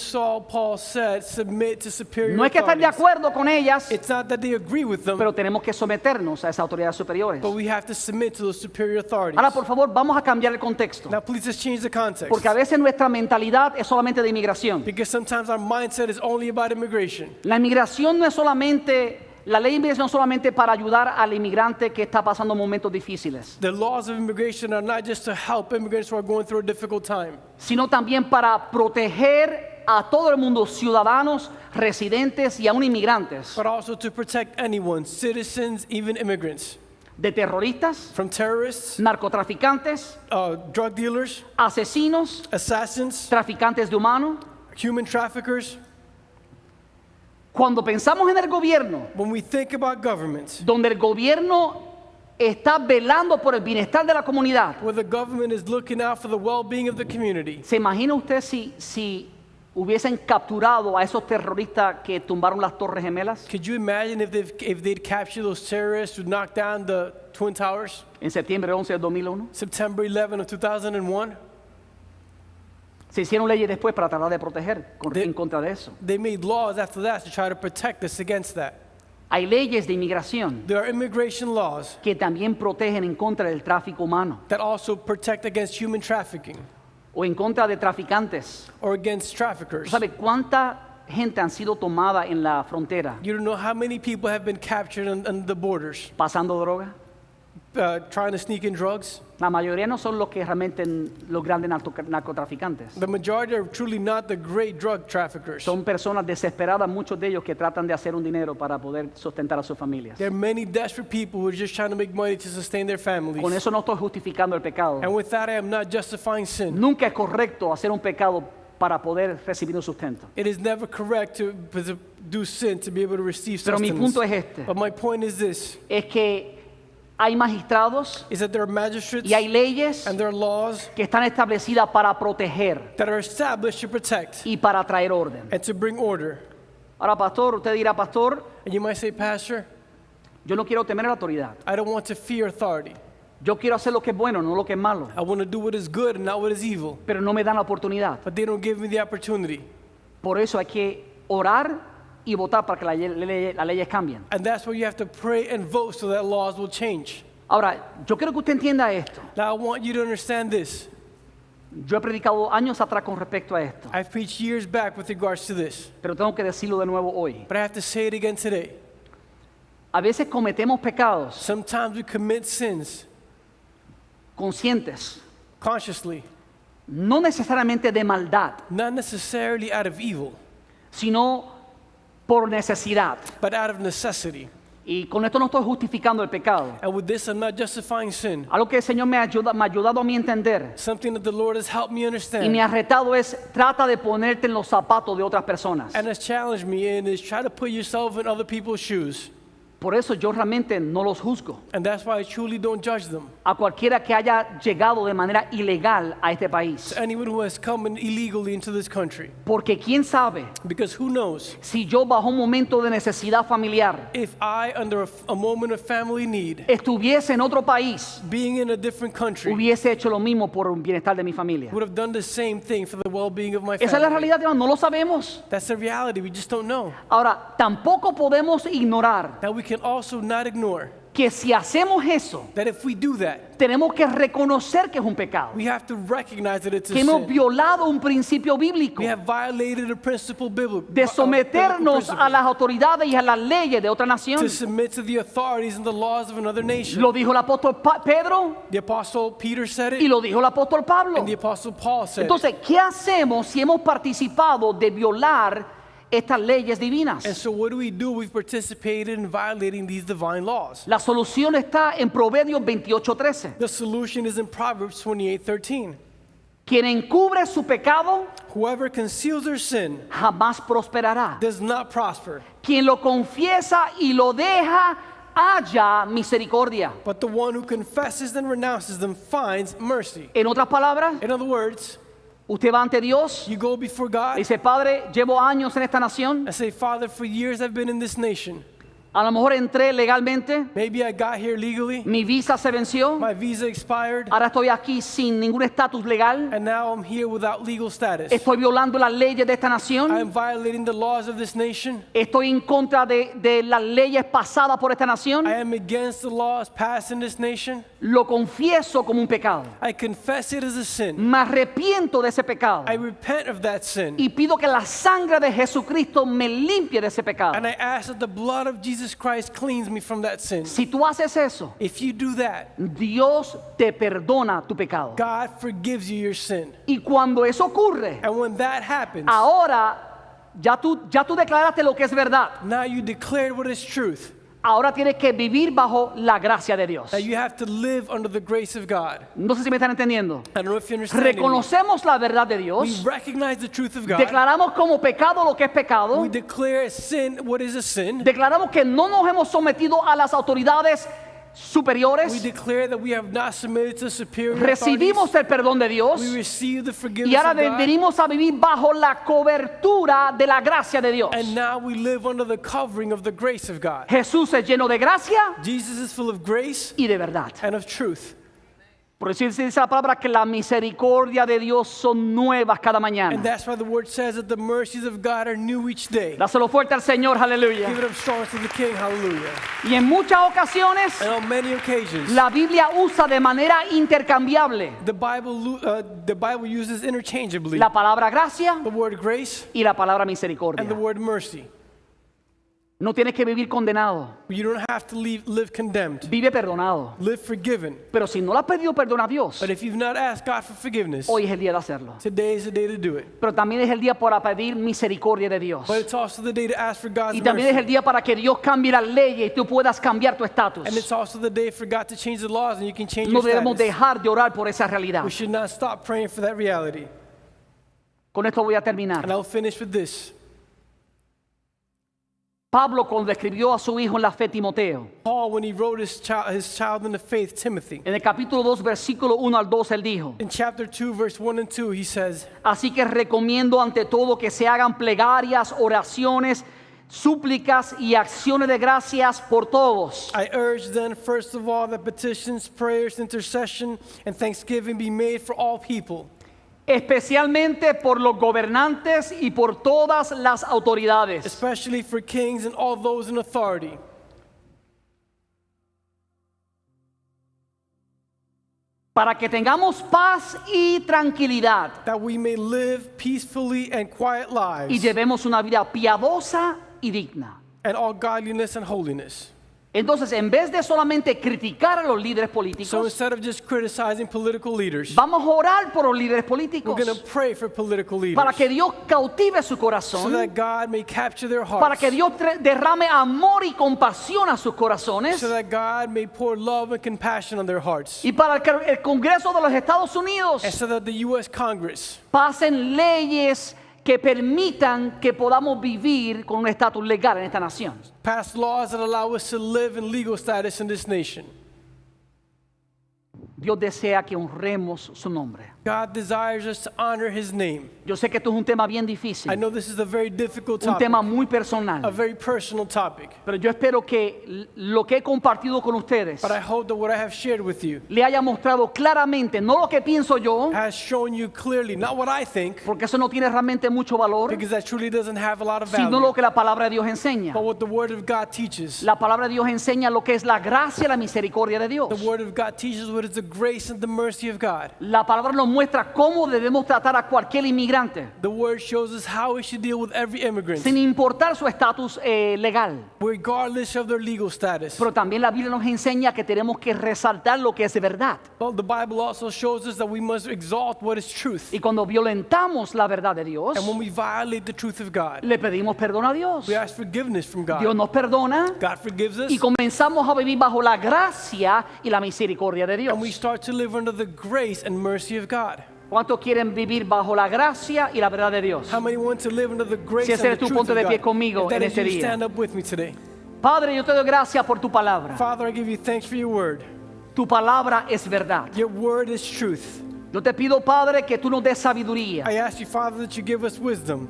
Paul said, submit to superior No es que estén de authorities. acuerdo con ellas, It's not that they agree with them, pero tenemos que someternos a esas autoridades superiores. but we have to submit to those superior authorities. Ahora, por favor, vamos a cambiar el contexto. Now, please just change the context. Porque a veces nuestra mentalidad es solamente de inmigración. Because sometimes our mindset is only about immigration. La inmigración no es solamente, la ley de inmigración no es solamente para ayudar al inmigrante que está pasando momentos difíciles, The laws of immigration are not just to help immigrants who are going through a difficult time, sino también para proteger a todo el mundo, ciudadanos, residentes y aún inmigrantes, but also to protect anyone, citizens, even immigrants, de terroristas, from terrorists, narcotraficantes, drug dealers, asesinos, assassins, traficantes de humanos. human traffickers. Cuando pensamos en el gobierno, When we think about governments, donde el gobierno está velando por el bienestar de la comunidad, where the government is looking out for the well-being of the community, ¿se imagina usted si hubiesen capturado a esos terroristas que tumbaron las Torres Gemelas Could you imagine if they'd captured those terrorists who knocked down the Twin Towers? en septiembre 11 del 2001? September 11 of 2001? Se hicieron leyes después para tratar de proteger en contra de eso. They made laws after that to try to protect us against that. Hay leyes de inmigración There are immigration laws que también protegen en contra del tráfico humano that also protect against human trafficking o en contra de traficantes. or against traffickers. ¿Sabe cuánta gente han sido tomada en la frontera You don't know how many people have been captured on the borders pasando droga? trying to sneak in drugs. La mayoría no son los que realmente los grandes narcotraficantes. The majority are truly not the great drug traffickers. Son personas desesperadas, muchos de ellos que tratan de hacer un dinero para poder sustentar a sus familias. There are many desperate people who are just trying to make money to sustain their families. Con eso no estoy justificando el pecado. And with that, I am not justifying sin. Nunca es correcto hacer un pecado para poder recibir un sustento. It is never correct to do sin to be able to receive Pero mi sustenance. punto es este, But my point is this, es que hay magistrados is that there are magistrates y hay leyes and there are laws que están establecidas para proteger that are established to protect y para traer orden. and to bring order. Ahora, pastor, usted dirá, pastor, And you might say, Pastor, yo no quiero temer a la autoridad. I don't want to fear authority. Yo quiero hacer lo que es bueno, no lo que es malo. I want to do what is good and not what is evil. Pero no me dan la oportunidad. But they don't give me the opportunity. Por eso hay que orar y votar para que las leyes cambien. And that's why you have to pray and vote so that laws will change. Ahora, yo quiero que usted entienda esto. Now I want you to understand this. Yo he predicado años atrás con respecto a esto, I've preached years back with regards to this. pero tengo que decirlo de nuevo hoy. But I have to say it again today. A veces cometemos pecados Sometimes we commit sins conscientes, consciously, no necesariamente de maldad, not necessarily out of evil, sino por necesidad. but out of necessity. Y con esto no estoy justificando el pecado. And with this, I'm not justifying sin. Algo que el Señor me ha ayudado a mí a entender Something that the Lord has helped me y understand me ha retado es, trata de ponerte en los zapatos de otras personas. and has challenged me in is try to put yourself in other people's shoes. Por eso yo realmente no los juzgo. And that's why I truly don't judge them. A cualquiera que haya llegado de manera ilegal a este país. Anyone who has come in illegally into this country. Porque quién sabe Because who knows, si yo bajo un momento de necesidad familiar if I, under a moment of family need, estuviese en otro país, being in a different country, hubiese hecho lo mismo por un bienestar de mi familia. would have done the same thing for the well-being of my Esa es la family. realidad, hermano, no lo sabemos. That's the reality, we just don't know. Ahora, tampoco podemos ignorar Now we can also not ignore que si hacemos eso, that if we do that, tenemos que reconocer que es un pecado, we have to recognize that it's a que hemos sin. violado un principio bíblico We have violated a principle biblical de someternos a las autoridades y a las leyes de otra nación. to submit to the authorities and the laws of another nation. Lo dijo el apóstol Pedro The apostle Peter said y it, lo dijo el apóstol Pablo. and the apostle Paul said it. Entonces, ¿qué hacemos si hemos participado de violar estas leyes divinas? And so what do? We've participated in violating these divine laws. La solución está en Proverbios 28:13. The solution is in Proverbs 28:13. Quien encubre su pecado Whoever conceals their sin jamás prosperará. does not prosper, Quien lo confiesa y lo deja halla misericordia. but the one who confesses and renounces them finds mercy. En otras palabras, In other words, usted va ante Dios you go before y God dice, Padre, llevo años en esta nación. and say, Father, for years I've been in this nation. A lo mejor entré legalmente, Maybe I got here legally, mi visa se venció, my visa expired, ahora estoy aquí sin ningún estatus legal. and now I'm here without legal status. Estoy violando las leyes de esta I nación. am violating the laws of this nation. Estoy en contra de las leyes pasadas por esta nación. I am against the laws passed in this nation. Lo confieso como un pecado. I confess it as a sin. Me arrepiento de ese pecado. I repent of that sin. Y pido que la sangre de Jesucristo me limpie de ese pecado. And I ask that the blood of Jesus Christ cleans me from that sin. Si tú haces eso, If you do that, Dios te perdona tu pecado. God forgives you your sin. Y cuando eso ocurre, And when that happens, ahora ya tú declaraste lo que es verdad. now you declared what is truth. Ahora tienes que vivir bajo la gracia de Dios. That you have to live under the grace of God. No sé si me están entendiendo. I don't know if you understand me. Reconocemos la verdad de We Dios. recognize the truth of God. Declaramos como pecado lo que es pecado. We declare as sin what is a sin. Declaramos que no nos hemos sometido a las autoridades We superiores, declare that we have not submitted to superior recibimos authorities. el perdón de Dios We receive the forgiveness y ahora of God. venimos a vivir bajo la cobertura de la gracia de Dios. And now we live under the covering of the grace of God. Jesús es lleno de gracia Jesus is full of grace y de verdad. and of truth. Por eso dice la palabra que la misericordia de Dios son nuevas cada And mañana. that's why the word says that the mercies of God are new each day. Dáselo fuerte al Señor, Give aleluya. it up strong to the King, hallelujah. Y en muchas ocasiones And on many occasions, la Biblia usa de manera intercambiable the Bible uses interchangeably la palabra gracia the word grace y la palabra and the misericordia. word mercy. No tienes que vivir condenado, You don't have to live condemned. vive perdonado. Live forgiven. Pero si no le has pedido perdón a Dios, But if you've not asked God for forgiveness, hoy es el día de hacerlo. today is the day to do it. Pero también es el día para pedir misericordia de Dios. But it's also the day to ask for God's Y también es el mercy. día para que Dios cambie las leyes y tú puedas cambiar tu estatus. And it's also the day for God to change the laws and you can change No your debemos status. dejar de orar por esa realidad. We should not stop praying for that reality. Con esto voy a And terminar. I'll finish with this. Pablo, cuando escribió a su hijo en la fe, Timoteo, Paul, when he wrote his child in the faith, Timothy, en el capítulo 2, versículo 1 al 2, él dijo: in chapter 2, verse 1 and 2, he says, así que recomiendo ante todo que se hagan plegarias, oraciones, súplicas y acciones de gracias por todos. I urge then, first of all, that petitions, prayers, intercession, and thanksgiving be made for all people, Especialmente por los gobernantes y por todas las autoridades, especially for kings and all those in authority, para que tengamos paz y tranquilidad that we may live peacefully and quiet y lives, llevemos una vida piadosa y digna. and all godliness and holiness. Entonces, en vez de solamente criticar a los líderes So políticos, instead of just criticizing political leaders, vamos a orar por los líderes we're políticos going to pray for political leaders para que Dios cautive su so corazón, that God may capture their para hearts, que Dios derrame amor y compasión a sus corazones so that God may pour love and compassion on their hearts, y para que el Congreso de los Estados Unidos and so that the U.S. Congress pasen leyes que permitan que podamos vivir con un estatus legal en esta nación. pass laws that allow us to live in legal status in this nation. Dios desea que honremos su nombre. God desires us to honor His name. Yo sé que esto es un tema bien I difícil, know this is a very difficult un topic, tema muy a personal, very personal topic, pero yo espero que lo que he compartido con ustedes but I hope that what I have shared with you le haya mostrado claramente, no lo que pienso yo, has shown you clearly, not what I think, porque eso no tiene realmente mucho valor, because that truly doesn't have a lot of sino value, lo que la palabra de Dios enseña. but what the Word of God teaches. La palabra de Dios enseña lo que es la gracia y la misericordia de Dios. The Word of God teaches what is the grace and the mercy of God. La palabra nos muestra cómo debemos tratar a cualquier inmigrante, The Word shows us how we should deal with every immigrant, sin importar su estatus legal. regardless of their legal status. Pero también la Biblia nos enseña que tenemos que resaltar lo que es verdad. Well, the Bible also shows us that we must exalt what is truth. Y cuando violentamos la verdad de Dios, And when we violate the truth of God, le pedimos perdón a Dios. we ask forgiveness from Dios God. nos perdona God forgives us, y comenzamos a vivir bajo la gracia y la misericordia de Dios. and we start to live under the grace and mercy of God. ¿Cuántos quieren vivir bajo la gracia y la verdad de Dios? How many want to live under the grace Si ese and eres the tú, truth ponte of de pie God? conmigo If that en is you, este día. stand up with me today. Padre, yo te doy gracias por tu palabra. Father, I give you thanks for your word. Tu palabra es verdad. Your word is truth. Yo te pido, Padre, que tú nos des sabiduría I ask you, Father, that you give us wisdom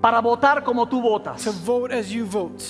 para votar como tú votas, to vote as you vote,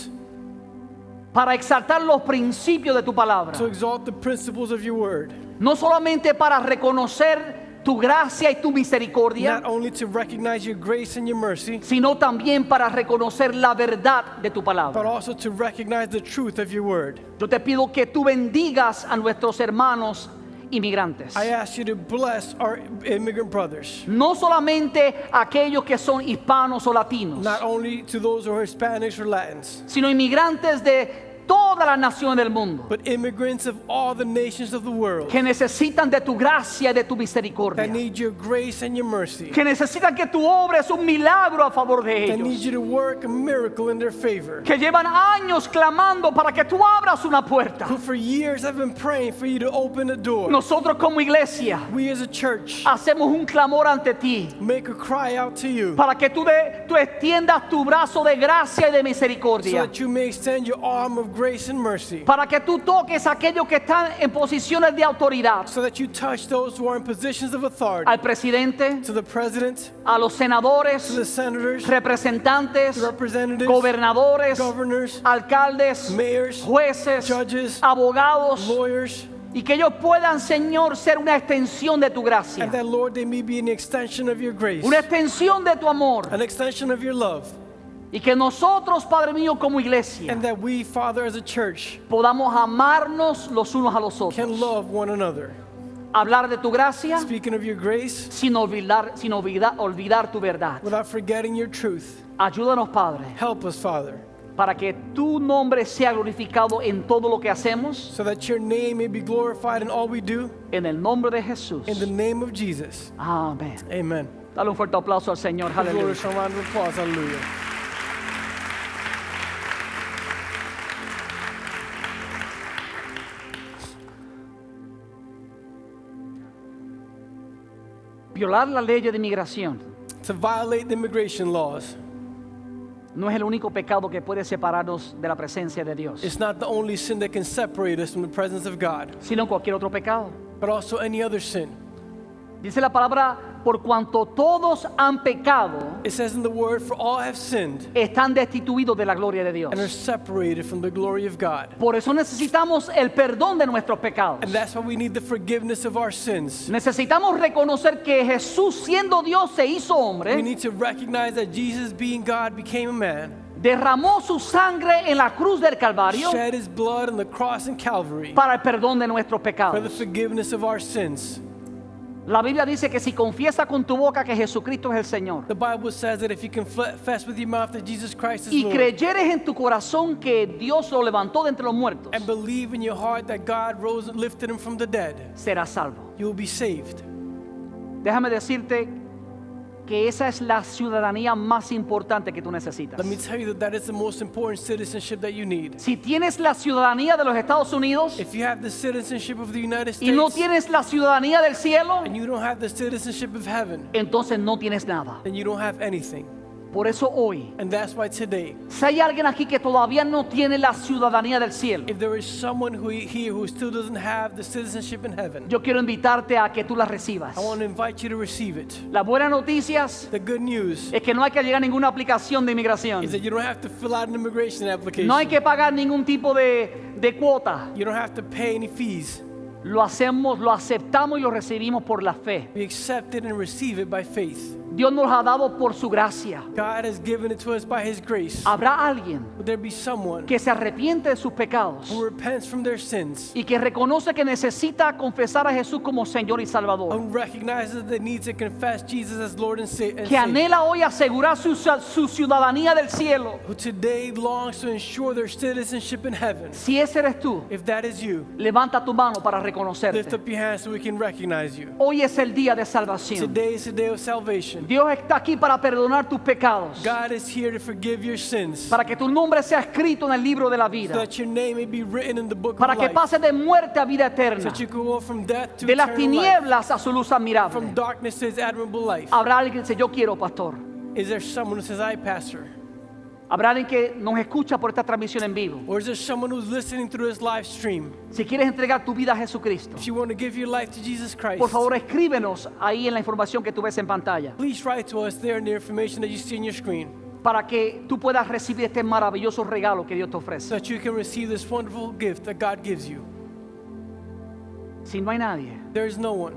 para exaltar los principios de tu palabra, to exalt the principles of your word, no solamente para reconocer tu gracia y tu misericordia, not only to recognize your grace and your mercy, sino también para reconocer la verdad de tu but palabra. also to recognize the truth of your word. Yo te pido que tú bendigas a nuestros hermanos inmigrantes, I ask you to bless our immigrant brothers, no solamente aquellos que son hispanos o latinos, not only to those who are Hispanics or Latins, sino inmigrantes de todas las naciones del mundo, but immigrants of all the nations of the world que necesitan de tu gracia y de tu that misericordia, need your grace and your mercy, que necesitan que tú obres un milagro a favor de that need ellos, you to work a miracle in their favor, que llevan años clamando para que tú abras una puerta. who for years have been praying for you to open a door. Nosotros como iglesia We as a church hacemos un clamor ante ti make a cry out to you para que tú extiendas tu brazo de gracia y de so misericordia that you may extend your arm of grace and mercy, para que tú toques a aquellos que están en posiciones de autoridad, so that you touch those who are in positions of authority, al presidente, to the president, a los to the senadores, senators, representantes, representatives, gobernadores, governors, alcaldes, mayors, jueces, judges, abogados, lawyers, y que ellos puedan, Señor, ser una extensión de tu gracia, and that, Lord, they may be an extension of your grace, una extensión de tu amor, an extension of your love, y que nosotros, Padre mío, como iglesia, and that we, Father, as a church, podamos amarnos los unos a los can otros, love one another. hablar de tu gracia Speaking of your grace, sin olvidar tu verdad. without forgetting your truth. Ayúdanos, Padre, Help us, Father, para que tu nombre sea glorificado en todo lo que hacemos, so that your name may be glorified in all we do. en el nombre de Jesús. In the name of Jesus. Amén. Amen. Dale un fuerte aplauso al Señor. Glory, Aleluya. a round of applause. Hallelujah. Violar la ley de inmigración To violate the immigration laws, no es el único pecado que puede separarnos de la presencia de Dios, it's not the only sin that can separate us from the presence of God, sino cualquier otro pecado. but also any other sin. Dice la palabra, por cuanto todos han pecado, It says in the word, for all have sinned están destituidos de la gloria de Dios. and are separated from the glory of God. Por eso necesitamos el perdón de nuestros pecados. And that's why we need the forgiveness of our sins. Necesitamos reconocer que Jesús, siendo Dios, se hizo We hombre, need to recognize that Jesus, being God, became a man, derramó su sangre en la cruz del Calvario shed his blood on the cross in Calvary para el perdón de nuestros for the pecados. forgiveness of our sins. La Biblia dice que si confiesas con tu boca que Jesucristo es el Señor The Bible says that if you confess with your mouth that Jesus Christ is y Lord, creyeres en tu corazón que Dios lo levantó de entre los muertos, and believe in your heart that God rose and lifted him from the dead, serás salvo. you will be saved. Déjame decirte que esa es la ciudadanía más importante que tú necesitas. Let me tell you that that is the most important citizenship that you need. Si tienes la ciudadanía de los Estados Unidos If you have the citizenship of the United y no States tienes la ciudadanía del cielo, and you don't have the citizenship of heaven, entonces no tienes nada. then you don't have anything. Por eso hoy, And that's why today, si hay alguien aquí que todavía no tiene la ciudadanía del cielo, if there is someone here who still doesn't have the citizenship in heaven, yo quiero invitarte a que tú la recibas. I want to invite you to receive it. Las buenas noticias The good news es que no hay que llegar a ninguna aplicación de inmigración. is that you don't have to fill out an immigration application. No hay que pagar ningún tipo de cuota. You don't have to pay any fees. Lo hacemos, lo aceptamos y lo recibimos por la fe. We accept it and receive it by faith. Dios nos ha dado por su gracia. God has given it to us by his grace. Habrá alguien Would there be someone que se arrepiente de sus pecados who repents from their sins, y que reconoce que necesita confesar a Jesús como Señor y Salvador, who recognizes that they need to confess Jesus as Lord and que Savior, anhela hoy asegurar su ciudadanía del cielo? who today longs to ensure their citizenship in heaven? Si ese eres tú, If that is you, levanta tu mano para lift reconocerte. up your hands so we can recognize you. Hoy es el día de salvación. Today is the day of salvation. Dios está aquí para perdonar tus pecados, God is here to forgive your sins, para que tu nombre sea escrito en el libro de la so vida, that your name may be written in the book para of que life, pases de muerte a vida so eterna, that you can go from death to de las eternal life, tinieblas a su luz from admirable. darkness to his admirable life. Habrá alguien que dice, yo quiero, pastor. Is there someone who says, I, pastor? Habrá alguien que nos escucha por esta transmisión en vivo. Or is there someone who's listening through this live stream? Si quieres entregar tu vida a Jesucristo, If you want to give your life to Jesus Christ, por favor escríbenos ahí en la información que tú ves en pantalla, please write to us there in the information that you see on your screen, para que tú puedas recibir este maravilloso regalo que Dios te so ofrece. that you can receive this wonderful gift that God gives you. Si no hay nadie, There is no one.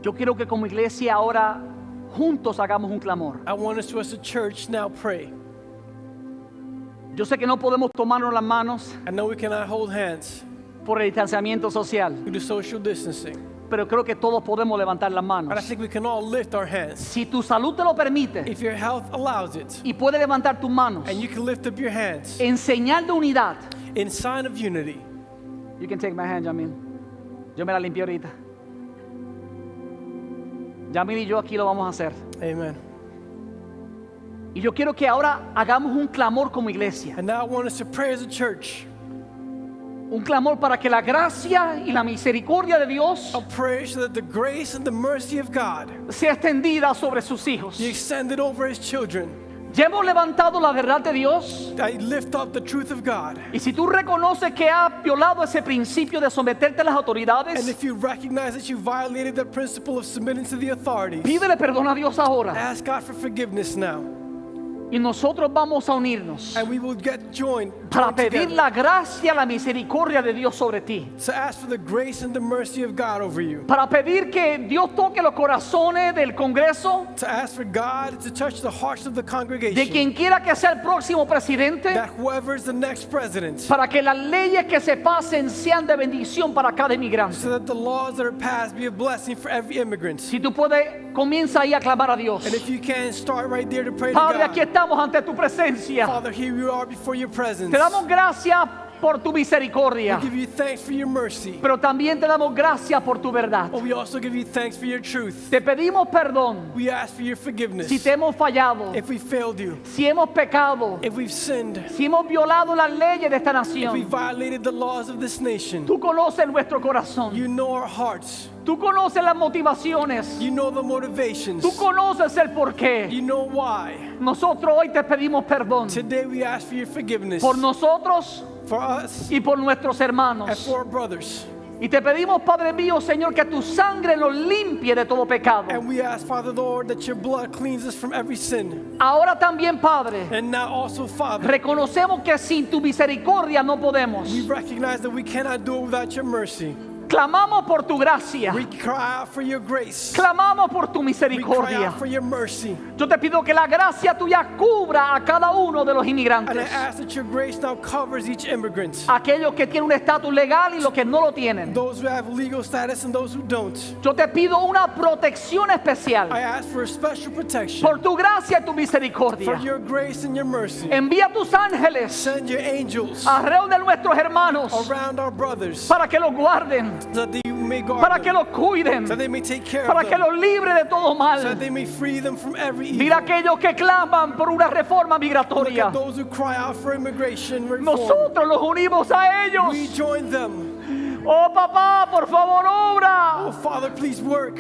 yo quiero que como iglesia ahora juntos hagamos un clamor. I want us to, as a church, now pray. Yo sé que no podemos tomarnos las manos I know we cannot hold hands por el distanciamiento social, due to social distancing, pero creo que todos podemos levantar las but I manos. think we can all lift our hands. Si tu salud te lo permite If your health allows it, y puedes levantar tus manos and you can lift up your hands en señal de unidad, in sign of unity. you can take my hand, Yamil. Yo me la limpio ahorita. Yamil y yo aquí lo vamos a hacer. Amen. Y yo quiero que ahora hagamos un clamor como iglesia. And now I want us to pray as a church. Un clamor para que la gracia y la misericordia de Dios A prayer so that the grace and the mercy of God sea extendida sobre sus hijos. be extended over his children. Ya hemos levantado la verdad de Dios. I lift up the truth of God. Y si tú reconoces que has violado ese principio de someterte a las And autoridades, if you recognize that you violated the principle of submitting to the authorities, pídele perdón a Dios ahora. ask God for forgiveness now. Y nosotros vamos a unirnos And we will get joined para pedir together la gracia, la misericordia de Dios sobre ti. to ask for the grace and the mercy of God over you. Para pedir que Dios toque los corazones del Congreso, To ask for God to touch the hearts of the de congregation. quien quiera que sea el próximo presidente, That whoever is the next president, para que las leyes que se pasen sean de bendición para cada inmigrante. so that the laws that are passed be a blessing for every immigrant. Si tú puedes, comienza ahí a clamar a Dios. And if you can, start right there to pray to Padre, aquí God. estamos ante tu presencia. Father, here we are before your presence. Te damos gracias por tu misericordia, We give you thanks for your mercy. pero también te damos gracias por tu verdad. But we also give you thanks for your truth. Te pedimos perdón We ask for your forgiveness. si te hemos fallado, If we failed you, si hemos pecado, if we've sinned, si hemos violado las leyes de esta if we nación. violated the laws of this nation. Tú conoces nuestro corazón. You know our hearts. Tú conoces las motivaciones. You know the motivations. Tú conoces el porqué. You know why. Nosotros hoy te pedimos perdón Today we ask for your forgiveness por nosotros for us y por nuestros and hermanos. for our brothers. Y te pedimos, Padre mío, Señor, que tu sangre nos limpie de todo pecado. And we ask, Father Lord, that your blood cleans us from every sin. Ahora también, Padre, And now also, Father, reconocemos que sin tu misericordia no podemos. we recognize that we cannot do it without your mercy. Clamamos por tu gracia. We cry out for your grace. Clamamos por tu We cry misericordia. out for your mercy. Yo te pido que la gracia tuya cubra a cada uno de los And I inmigrantes. ask that your grace now covers each immigrant. Aquellos que tienen un estatus legal y los que no lo tienen. Those who have legal status and those who don't. Yo te pido una protección especial I ask for a special protection por tu gracia y tu for misericordia. your grace and your mercy. Envía tus ángeles Send your angels alrededor de nuestros hermanos around our brothers para que los guarden, so that you may guard para que them, los cuiden, so they may take care para of que them, los libre de todo so mal. that they may free them from every Mira evil. aquellos que claman por una reforma Look migratoria. at those who cry out for immigration reform. Nosotros los unimos a ellos. We join them. Oh papá, por favor, Oh, obra. Father, please work.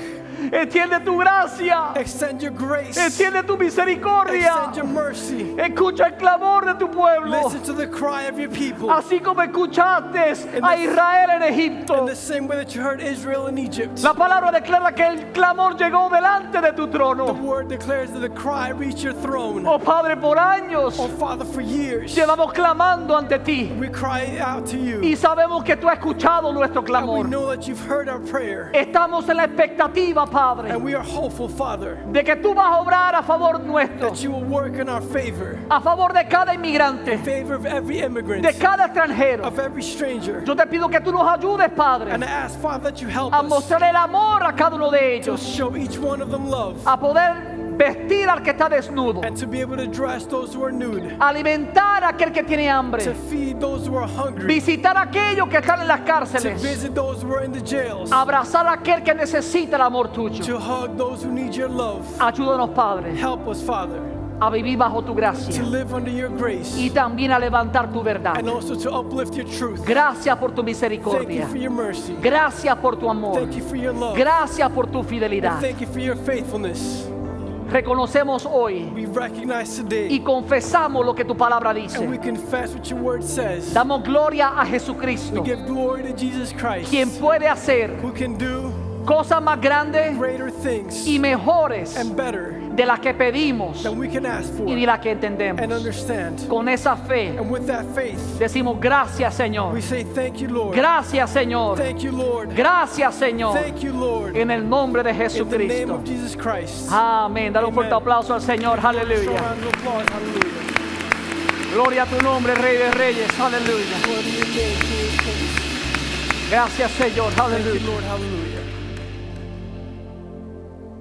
Extiende tu gracia. Extend your grace. Extiende tu misericordia. Extend your mercy. Escucha el clamor de tu pueblo. Listen to the cry of your people. Así como escuchaste a Israel en Egipto. In the same way that you heard Israel in Egypt. La palabra declara que el clamor llegó delante de tu The trono. word declares that the cry reached your throne. Oh Padre, por años Oh, Father, for years llevamos clamando ante ti we cry out to you. y sabemos que tú has escuchado nuestro And we clamor. know that you've heard our prayer. Estamos en la expectativa, Padre, And we are hopeful, Father, de que tú vas a obrar a favor nuestro, that you will work in our favor. a favor de cada inmigrante, In favor of every immigrant. de cada extranjero. Of every stranger. Yo te pido que tú nos ayudes, Padre, And I ask, Father, that you help a us mostrar el amor a cada uno de to ellos, show each one of them love. a poder vestir al que está desnudo, And to be able to dress those who are nude. alimentar a aquel que tiene To hambre, feed those who are hungry. visitar a aquellos que están en las To cárceles, visit those who are in the jails. abrazar a aquel que necesita el amor tuyo. To hug those who need your love. Ayúdanos, Padre, Help us, Father, a vivir bajo tu to gracia live under your grace. y también a levantar tu verdad. And also to uplift your truth. Gracias por tu Thank you misericordia. for your mercy. Gracias por tu amor. Thank you for your love. Gracias por tu fidelidad. Thank you for your faithfulness. Reconocemos hoy We recognize today y confesamos lo que tu palabra dice. and we confess what your word says. Damos gloria a We Jesucristo, give glory to Jesus Christ, quien puede hacer who can do cosas más grandes greater things y mejores and better de las que pedimos than we can ask for y de las que and entendemos. understand. Con esa fe And with that faith, decimos gracias, Señor. we say thank you, Lord. Gracias, Señor. Thank you, Lord. Gracias, Señor. Thank you, Lord. En el nombre de In the name Jesucristo. of Jesus Christ. Amén. Dale un fuerte Amen. aplauso al Señor. Show Aleluya. a round of applause. Hallelujah. Gloria a tu nombre, Rey de Reyes. Aleluya. Glory to your name, King of Kings. Gracias, Señor. Thank you, Aleluya. Lord. Hallelujah.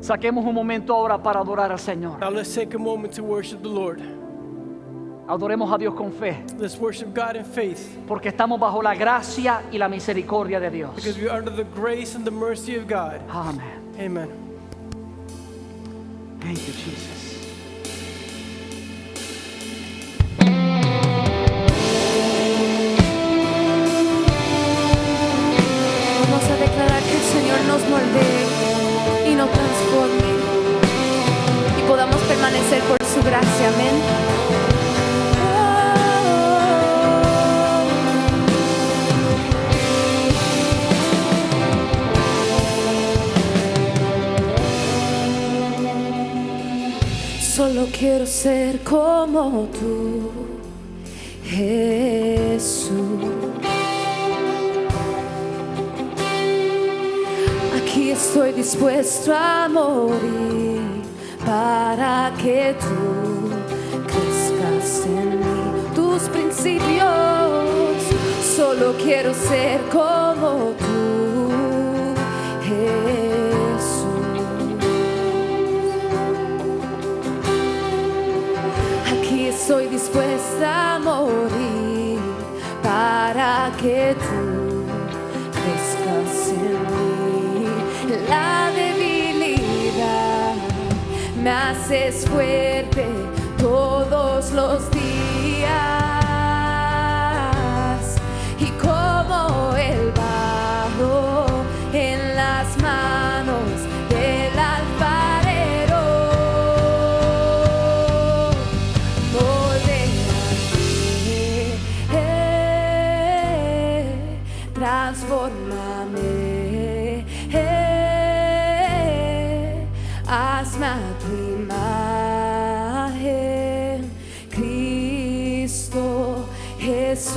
Saquemos un momento ahora para adorar al Señor. Now let's take a moment to worship the Lord. Adoremos a Dios con fe, Let's worship God in faith porque estamos bajo la gracia y la misericordia de Dios. because we are under the grace and the mercy of God. Amén. Amen. Thank you, Jesus. Vamos a declarar que el Señor nos moldee y nos transforme y podamos permanecer por su gracia, amén. Solo quiero ser como tú, Jesús. Aquí estoy dispuesto a morir para que tú crezcas en mí. Tus principios, solo quiero ser como tú, Jesús. Aquí estoy dispuesta a morir para que tú crezcas en mí. La debilidad me haces fuerte todos los días, y como el barro en las manos del alfarero, moldéame, transfórmame, hazme a tu imagen, Cristo Jesús.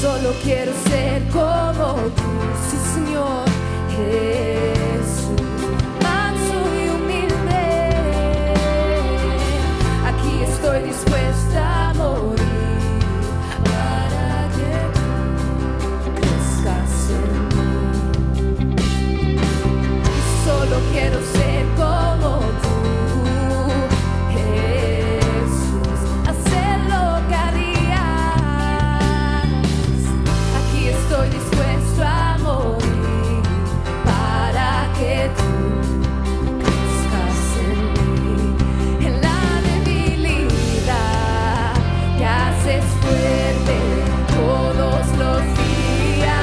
Solo quiero ser como tú, sí Señor Jesús. Manso y humilde, aquí estoy dispuesta a morir para que tú crezcas en mí. Solo quiero ser como tú, Jesús. Hacer lo que harías. Aquí estoy dispuesto a morir para que tú crezcas en mí. En la debilidad te haces fuerte todos los días,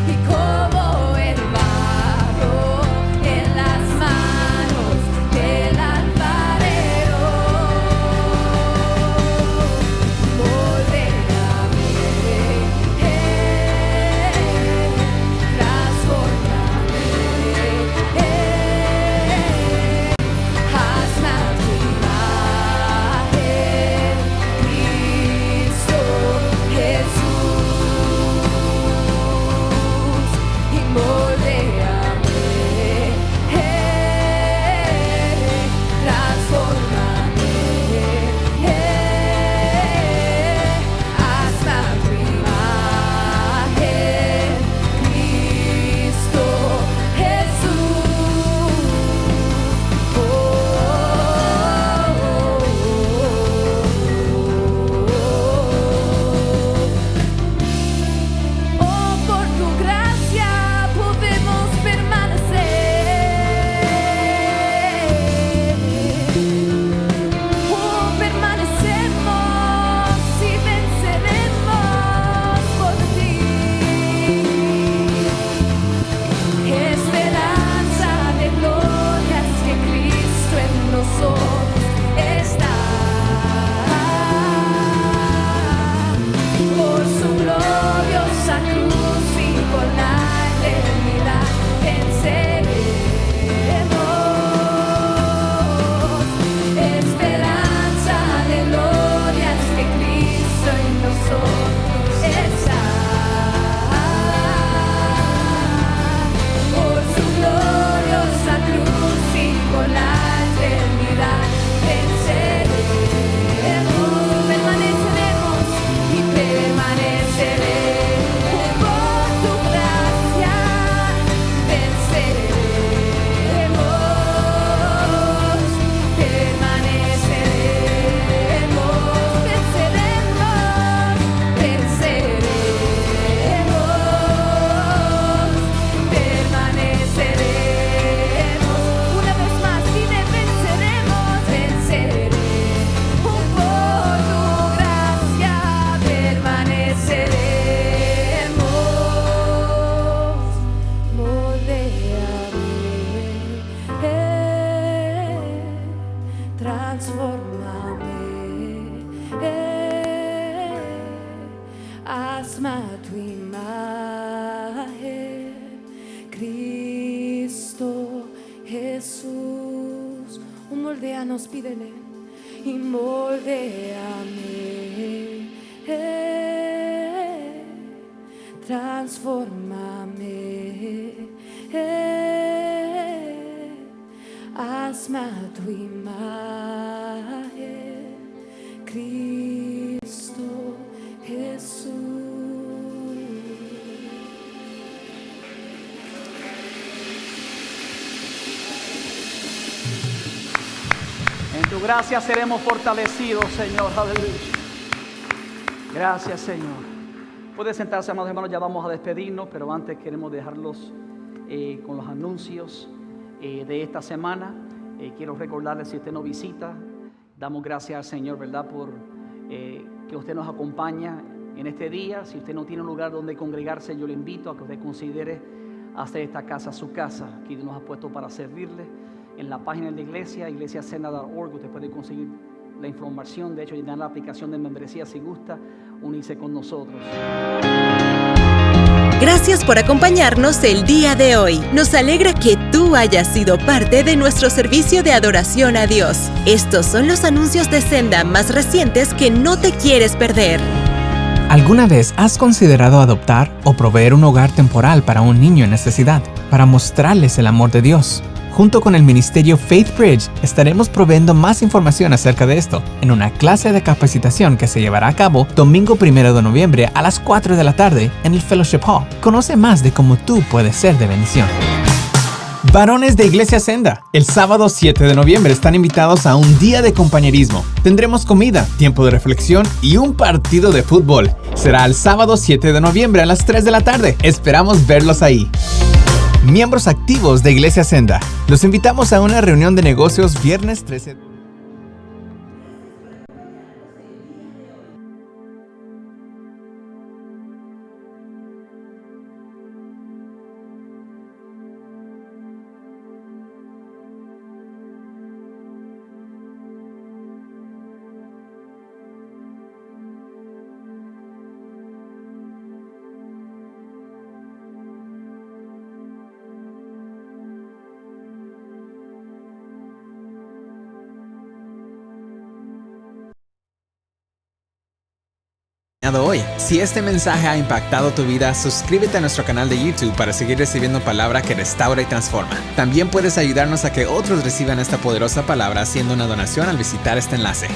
y como el barro en las manos del alfarero, moldéame, transfórmame, hazme a tu imagen, Cristo Hazme a tu imagen, Cristo Jesús. Moldéanos, pídele, y moldéame, transfórmame, hazme a tu imagen, Cristo Jesús. En tu gracia seremos fortalecidos, Señor. Aleluya. Gracias, Señor. Puede sentarse, amados hermanos, ya vamos a despedirnos, pero antes queremos dejarlos con los anuncios de esta semana. Quiero recordarles, si usted nos visita, damos gracias al Señor, ¿verdad?, por que usted nos acompaña en este día. Si usted no tiene un lugar donde congregarse, yo le invito a que usted considere hacer esta casa su casa. Aquí nos ha puesto para servirle. En la página de la iglesia, iglesiasenda.org, usted puede conseguir la información. De hecho, llenar la aplicación de membresía si gusta unirse con nosotros. Gracias por acompañarnos el día de hoy. Nos alegra que tú hayas sido parte de nuestro servicio de adoración a Dios. Estos son los anuncios de Senda más recientes que no te quieres perder. ¿Alguna vez has considerado adoptar o proveer un hogar temporal para un niño en necesidad, para mostrarles el amor de Dios? Junto con el ministerio Faith Bridge, estaremos proveyendo más información acerca de esto en una clase de capacitación que se llevará a cabo domingo 1 de noviembre a las 4 de la tarde en el Fellowship Hall. Conoce más de cómo tú puedes ser de bendición. Varones de Iglesia Senda, el sábado 7 de noviembre están invitados a un día de compañerismo. Tendremos comida, tiempo de reflexión y un partido de fútbol. Será el sábado 7 de noviembre a las 3 de la tarde. Esperamos verlos ahí. Miembros activos de Iglesia Senda, los invitamos a una reunión de negocios viernes 13. Hoy. Si este mensaje ha impactado tu vida, suscríbete a nuestro canal de YouTube para seguir recibiendo palabra que restaura y transforma. También puedes ayudarnos a que otros reciban esta poderosa palabra haciendo una donación al visitar este enlace.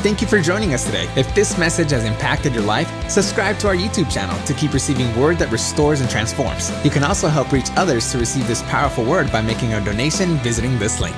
Thank you for joining us today. If this message has impacted your life, subscribe to our YouTube channel to keep receiving word that restores and transforms. You can also help reach others to receive this powerful word by making a donation visiting this link.